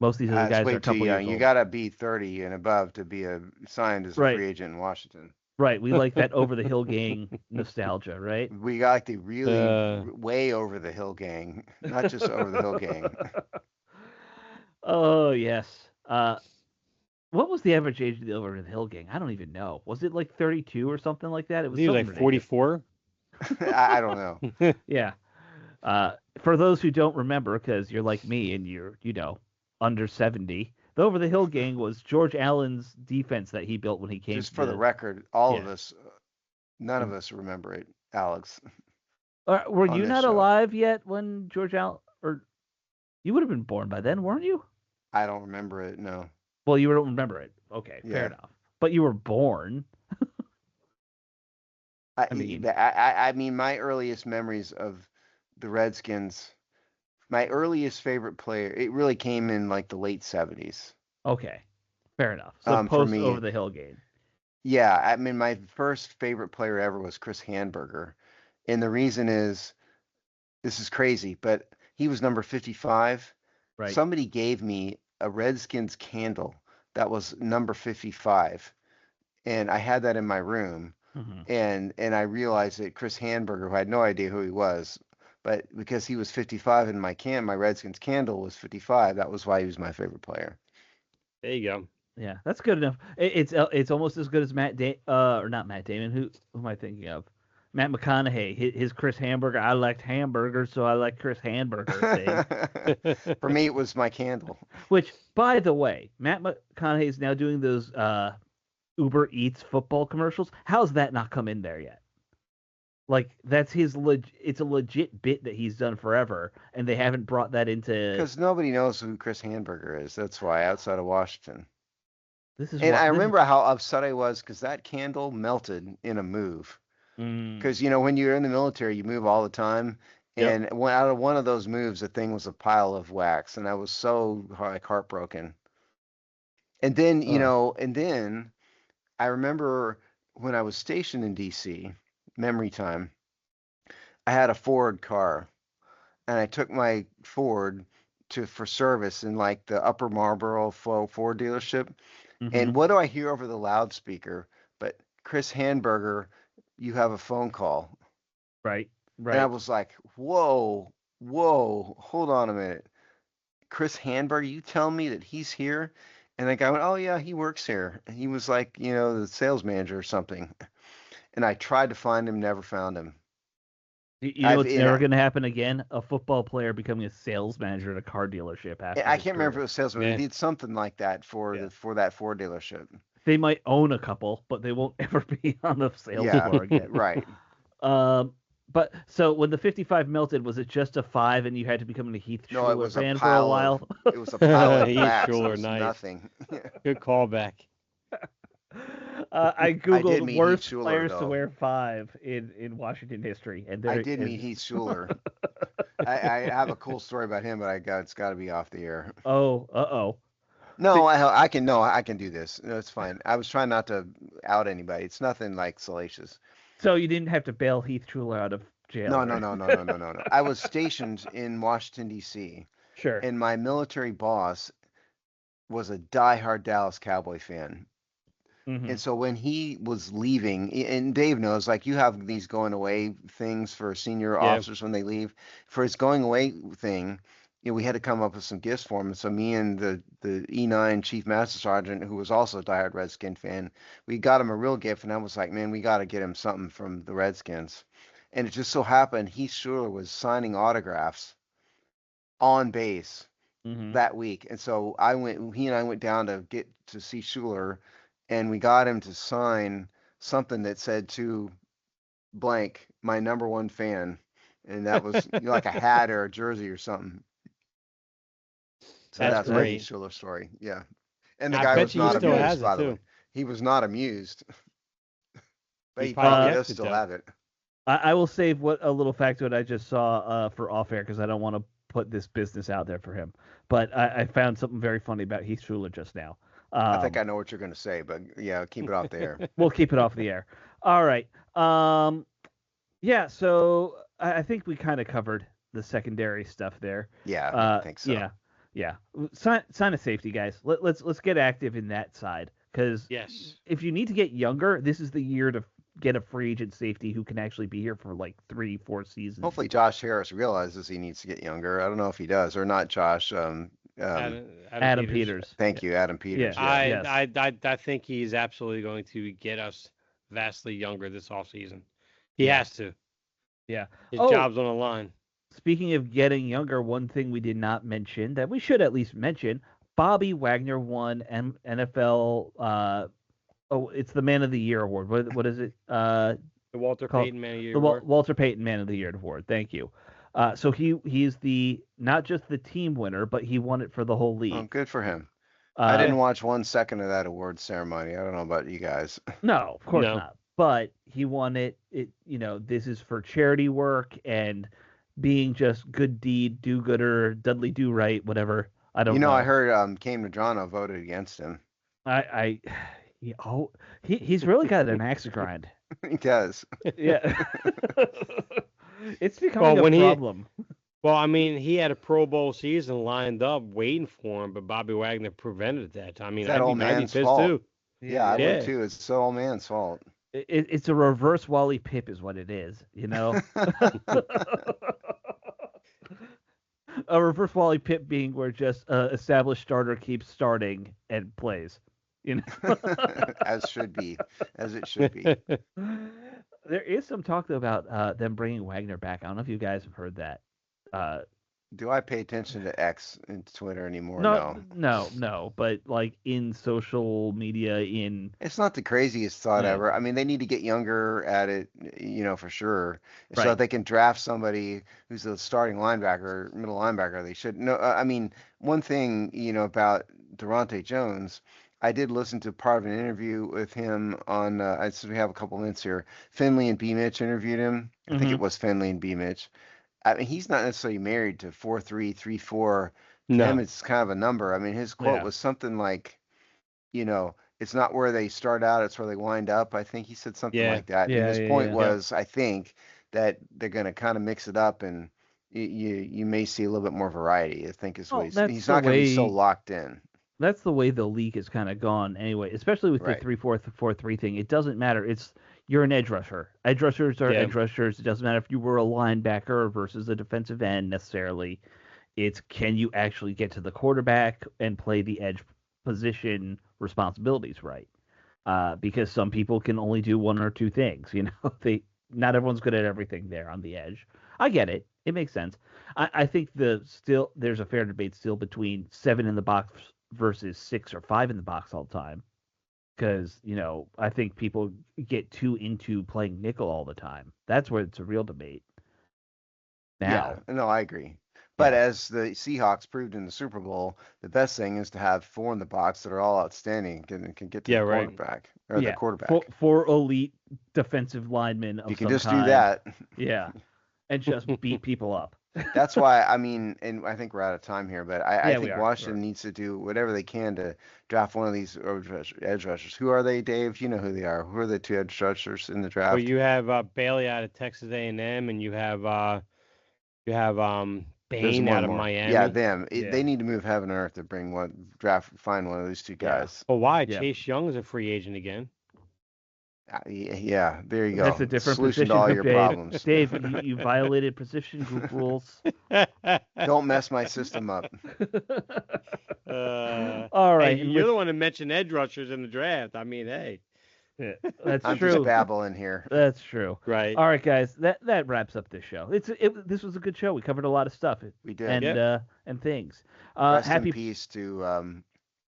[SPEAKER 2] Most of these other
[SPEAKER 3] it's
[SPEAKER 2] guys are
[SPEAKER 3] way
[SPEAKER 2] a
[SPEAKER 3] too
[SPEAKER 2] couple
[SPEAKER 3] young.
[SPEAKER 2] years
[SPEAKER 3] You
[SPEAKER 2] old.
[SPEAKER 3] gotta be 30 and above to be signed as a
[SPEAKER 2] Right,
[SPEAKER 3] free agent in Washington.
[SPEAKER 2] right. We like that over the hill gang nostalgia, right?
[SPEAKER 3] We got like the really
[SPEAKER 4] Uh,
[SPEAKER 3] way over the hill gang, not just over the hill gang.
[SPEAKER 2] Oh yes. What was the average age of the over the hill gang? I don't even know. Was it like 32 or something like that? It was
[SPEAKER 4] he was
[SPEAKER 2] something
[SPEAKER 4] like
[SPEAKER 2] ridiculous.
[SPEAKER 4] 44.
[SPEAKER 3] I don't know.
[SPEAKER 2] Yeah. For those who don't remember, because you're like me and you're, under 70, the Over the Hill Gang was George Allen's defense that he built when he came
[SPEAKER 3] Just
[SPEAKER 2] to
[SPEAKER 3] for the
[SPEAKER 2] the.
[SPEAKER 3] record, all of
[SPEAKER 2] Yeah.
[SPEAKER 3] us, none of us remember it, Alex,
[SPEAKER 2] Were
[SPEAKER 3] on
[SPEAKER 2] you
[SPEAKER 3] this
[SPEAKER 2] not
[SPEAKER 3] show.
[SPEAKER 2] alive yet when George Allen, or you would have been born by then, weren't you?
[SPEAKER 3] I don't remember it. No.
[SPEAKER 2] Well, you don't remember it. Okay, fair
[SPEAKER 3] Yeah.
[SPEAKER 2] enough. But you were born. I mean,
[SPEAKER 3] I mean, my earliest memories of the Redskins, my earliest favorite player, it really came in like the late 70s.
[SPEAKER 2] okay, fair enough. So
[SPEAKER 3] For
[SPEAKER 2] post Over
[SPEAKER 3] me,
[SPEAKER 2] the Hill Gang.
[SPEAKER 3] yeah, I mean, my first favorite player ever was Chris Handberger. And the reason is, this is crazy, but he was number 55.
[SPEAKER 2] Right.
[SPEAKER 3] Somebody gave me a Redskins candle that was number 55, and I had that in my room.
[SPEAKER 2] Mm-hmm.
[SPEAKER 3] And I realized that Chris Handberger, who I had no idea who he was, but because he was 55 in my Redskins candle was 55, that was why he was my favorite player.
[SPEAKER 4] There you go.
[SPEAKER 2] Yeah, that's good enough. It's almost as good as or not Matt Damon. Who am I thinking of? Matt McConaughey. His Chris Hamburger. I liked hamburgers, so I like Chris Hamburger thing.
[SPEAKER 3] For me, it was my candle.
[SPEAKER 2] Which, by the way, Matt McConaughey is now doing those Uber Eats football commercials. How's that not come in there yet? Like, that's his it's a legit bit that he's done forever, and they haven't brought that into.
[SPEAKER 3] Because nobody knows who Chris Handberger is. That's why, outside of Washington.
[SPEAKER 2] This is
[SPEAKER 3] And
[SPEAKER 2] what
[SPEAKER 3] I
[SPEAKER 2] this is.
[SPEAKER 3] remember how upset I was because that candle melted in a move. Because when you're in the military, you move all the time.
[SPEAKER 2] Yep.
[SPEAKER 3] And out of one of those moves, the thing was a pile of wax, and I was so heartbroken. And then and then I remember when I was stationed in D.C. Memory time. I had a Ford car, and I took my Ford for service in like the Upper Marlboro Ford dealership.
[SPEAKER 2] Mm-hmm.
[SPEAKER 3] And what do I hear over the loudspeaker? But Chris Handberger, you have a phone call.
[SPEAKER 2] Right.
[SPEAKER 3] And I
[SPEAKER 2] Right.
[SPEAKER 3] was like, whoa, hold on a minute. Chris Handberger, you tell me that he's here? And the guy went, "Oh yeah, he works here." And he was like, the sales manager or something. And I tried to find him, never found him.
[SPEAKER 2] You know what's never going to happen again? A football player becoming a sales manager at a car dealership after
[SPEAKER 3] I
[SPEAKER 2] his
[SPEAKER 3] can't remember if it
[SPEAKER 2] career.
[SPEAKER 3] was salesman. He did something like that for that Ford dealership.
[SPEAKER 2] They might own a couple, but they won't ever be on the sales floor again.
[SPEAKER 3] Right.
[SPEAKER 2] But so when the 55 melted, was it just a 5 and you had to become a Heath Schuler fan for a while?
[SPEAKER 3] It was a pile of
[SPEAKER 4] Heath
[SPEAKER 3] cracks.
[SPEAKER 4] Schuler,
[SPEAKER 3] It was
[SPEAKER 4] nice.
[SPEAKER 3] nothing.
[SPEAKER 4] Good callback.
[SPEAKER 2] I googled
[SPEAKER 3] meet
[SPEAKER 2] worst
[SPEAKER 3] Heath Schuler,
[SPEAKER 2] players to
[SPEAKER 3] though.
[SPEAKER 2] wear 5 in Washington history, and
[SPEAKER 3] I did meet Heath Schuler. I have a cool story about him, but it's got to be off the air.
[SPEAKER 2] Oh.
[SPEAKER 3] No, I can. No, I can do this. No, it's fine. I was trying not to out anybody. It's nothing like salacious.
[SPEAKER 2] So you didn't have to bail Heath Schuler out of jail.
[SPEAKER 3] No,
[SPEAKER 2] right?
[SPEAKER 3] no. I was stationed in Washington D.C.
[SPEAKER 2] Sure.
[SPEAKER 3] And my military boss was a diehard Dallas Cowboy fan.
[SPEAKER 2] Mm-hmm.
[SPEAKER 3] And so when he was leaving, and Dave knows, like you have these going away things for senior officers when they leave. For his going away thing, we had to come up with some gifts for him. And so me and the E9 Chief Master Sergeant, who was also a diehard Redskin fan, we got him a real gift. And I was like, man, we got to get him something from the Redskins. And it just so happened Heath Schuler was signing autographs on base that week. And so he and I went down to get to see Schuler, and we got him to sign something that said to blank, my number one fan. And that was like a hat or a jersey or something. So that's my Heath Schuler story. Yeah. And the guy was not amused, by the way. He was not amused. But he probably does still have it.
[SPEAKER 2] I will save a little factoid I just saw for off air because I don't want to put this business out there for him. But I found something very funny about Heath Schuler just now.
[SPEAKER 3] I think I know what you're going to say, but yeah, keep it off the air.
[SPEAKER 2] We'll keep it off the air. All right. Yeah, so I think we kind of covered the secondary stuff there.
[SPEAKER 3] Yeah, I think so.
[SPEAKER 2] Yeah. Sign of safety, guys. Let's get active in that side because if you need to get younger, this is the year to get a free agent safety who can actually be here for like 3-4 seasons.
[SPEAKER 3] Hopefully Josh Harris realizes he needs to get younger. I don't know if he does or not, Josh.
[SPEAKER 2] Adam Peters.
[SPEAKER 3] Thank you, Adam Peters.
[SPEAKER 4] Yeah. I think he's absolutely going to get us vastly younger this offseason. He has to.
[SPEAKER 2] Yeah.
[SPEAKER 4] His job's on the line.
[SPEAKER 2] Speaking of getting younger, one thing we did not mention that we should at least mention, Bobby Wagner won NFL it's the Man of the Year award. What is it?
[SPEAKER 4] The Walter Payton Man of the Year
[SPEAKER 2] award. Walter Payton Man of the Year award. Thank you. So he's not just the team winner, but he won it for the whole league.
[SPEAKER 3] Oh, good for him. I didn't watch 1 second of that award ceremony. I don't know about you guys.
[SPEAKER 2] No, of course not. But he won it. This is for charity work and being just good deed, do-gooder, Dudley do-right, whatever. I don't know.
[SPEAKER 3] I heard Cam Madrano voted against him.
[SPEAKER 2] He's really got an axe to grind.
[SPEAKER 3] He does.
[SPEAKER 2] Yeah. It's becoming a problem.
[SPEAKER 4] He had a Pro Bowl season lined up waiting for him, but Bobby Wagner prevented that.
[SPEAKER 3] That old man's fault.
[SPEAKER 4] Too.
[SPEAKER 3] Yeah, I would too. It's so old man's fault.
[SPEAKER 2] It's a reverse Wally Pipp is what it is, A reverse Wally Pipp being where just established starter keeps starting and plays.
[SPEAKER 3] As it should be.
[SPEAKER 2] There is some talk though about them bringing Wagner back. I don't know if you guys have heard that.
[SPEAKER 3] Do I pay attention to X and Twitter anymore?
[SPEAKER 2] No. But like in social media,
[SPEAKER 3] it's not the craziest thought ever. I mean, they need to get younger at it, for sure. So that they can draft somebody who's a starting linebacker, middle linebacker. They should. No, I mean, one thing about Durante Jones. I did listen to part of an interview with him on. We have a couple minutes here. Finley and B. Mitch interviewed him. I think it was Finley and B. Mitch. I mean, he's not necessarily married to 4.3, 3.4.
[SPEAKER 4] No.
[SPEAKER 3] Him, it's kind of a number. I mean, his quote was something like, it's not where they start out, it's where they wind up. I think he said something like that. And his point was, I think, that they're going to kind of mix it up and you may see a little bit more variety. I think is what he's not going to be so locked in.
[SPEAKER 2] That's the way the league has kind of gone anyway, especially with the 3-4-3 thing. It doesn't matter. You're an edge rusher. Edge rushers are edge rushers. It doesn't matter if you were a linebacker versus a defensive end necessarily. It's can you actually get to the quarterback and play the edge position responsibilities right. Because some people can only do one or two things. Not everyone's good at everything there on the edge. I get it. It makes sense. I think there's a fair debate still between 7 in the box versus 6 or 5 in the box all the time. Because I think people get too into playing nickel all the time. That's where it's a real debate. Now,
[SPEAKER 3] Yeah, no, I agree. But
[SPEAKER 2] Yeah.
[SPEAKER 3] as the Seahawks proved in the Super Bowl, the best thing is to have 4 in the box that are all outstanding and can get to
[SPEAKER 4] Yeah,
[SPEAKER 3] the
[SPEAKER 4] right.
[SPEAKER 3] quarterback or the
[SPEAKER 2] yeah,
[SPEAKER 3] quarterback.
[SPEAKER 2] four elite defensive linemen
[SPEAKER 3] You
[SPEAKER 2] of
[SPEAKER 3] can
[SPEAKER 2] some
[SPEAKER 3] just do
[SPEAKER 2] kind.
[SPEAKER 3] that.
[SPEAKER 2] Yeah, and just beat people up.
[SPEAKER 3] That's why, I mean, and I think we're out of time here, but I
[SPEAKER 2] Yeah, we
[SPEAKER 3] think
[SPEAKER 2] are.
[SPEAKER 3] Washington needs to do whatever they can to draft one of these edge rushers. Who are they, Dave? You know who they are. Who are the 2 edge rushers in the
[SPEAKER 4] Well,
[SPEAKER 3] draft?
[SPEAKER 4] you have Bailey out of Texas A&M, and you have
[SPEAKER 3] There's
[SPEAKER 4] Bain
[SPEAKER 3] one
[SPEAKER 4] out of
[SPEAKER 3] more. Yeah,
[SPEAKER 4] Miami.
[SPEAKER 3] them.
[SPEAKER 2] Yeah.
[SPEAKER 3] They need to move heaven and earth to find one of these 2
[SPEAKER 2] Yeah.
[SPEAKER 3] guys.
[SPEAKER 4] But why?
[SPEAKER 2] Yeah.
[SPEAKER 4] Chase Young is a free agent again.
[SPEAKER 3] Yeah, there you
[SPEAKER 2] That's
[SPEAKER 3] go.
[SPEAKER 2] a different
[SPEAKER 3] Solution to
[SPEAKER 2] position
[SPEAKER 3] all
[SPEAKER 2] group,
[SPEAKER 3] your
[SPEAKER 2] Dave.
[SPEAKER 3] problems.
[SPEAKER 2] Dave, you violated position group rules.
[SPEAKER 3] Don't mess my system up.
[SPEAKER 2] All right.
[SPEAKER 4] Hey,
[SPEAKER 2] and
[SPEAKER 4] you're the one that mentioned edge rushers in the draft. I mean, hey.
[SPEAKER 2] Yeah, that's
[SPEAKER 3] I'm
[SPEAKER 2] true.
[SPEAKER 3] just babbling here.
[SPEAKER 2] That's true.
[SPEAKER 4] Right.
[SPEAKER 2] All right, guys. That wraps up this show. This was a good show. We covered a lot of stuff.
[SPEAKER 3] We did.
[SPEAKER 2] And
[SPEAKER 4] Yep.
[SPEAKER 2] and things.
[SPEAKER 3] Rest
[SPEAKER 2] Happy
[SPEAKER 3] in peace to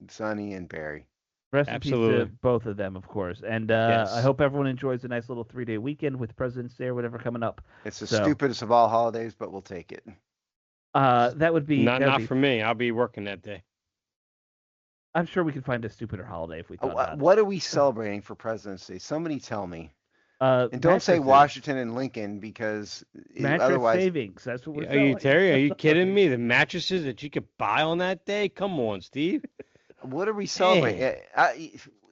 [SPEAKER 3] Sonny and Barry.
[SPEAKER 2] Rest in peace to
[SPEAKER 4] Absolutely.
[SPEAKER 2] both of them, of course. And
[SPEAKER 4] Yes.
[SPEAKER 2] I hope everyone enjoys a nice little 3-day weekend with President's Day or whatever coming up.
[SPEAKER 3] It's the
[SPEAKER 2] So-
[SPEAKER 3] stupidest of all holidays, but we'll take it.
[SPEAKER 2] That would be
[SPEAKER 4] Not for me. I'll be working that day.
[SPEAKER 2] I'm sure we could find a stupider holiday if we thought about it.
[SPEAKER 3] What are we celebrating for President's Day? Somebody tell me. And don't
[SPEAKER 2] Mattress
[SPEAKER 3] say
[SPEAKER 2] savings.
[SPEAKER 3] Washington and Lincoln because
[SPEAKER 2] Mattress
[SPEAKER 3] otherwise
[SPEAKER 2] savings. That's what we're
[SPEAKER 4] Are you
[SPEAKER 2] selling.
[SPEAKER 4] Terry? Are you kidding me? The mattresses that you could buy on that day? Come on, Steve.
[SPEAKER 3] what are we celebrating?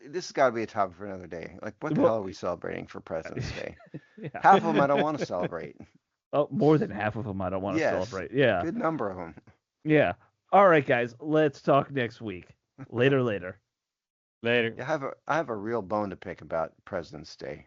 [SPEAKER 3] This has got to be a topic for another day. Like, what the hell are we celebrating for President's Day?
[SPEAKER 2] Yeah.
[SPEAKER 3] Half of them I don't want to celebrate.
[SPEAKER 2] Oh, more than half of them I don't want to
[SPEAKER 3] Yes.
[SPEAKER 2] celebrate. Yeah.
[SPEAKER 3] Good number of them.
[SPEAKER 2] Yeah. All right, guys. Let's talk next week. Later.
[SPEAKER 4] Later.
[SPEAKER 3] I have a real bone to pick about President's Day.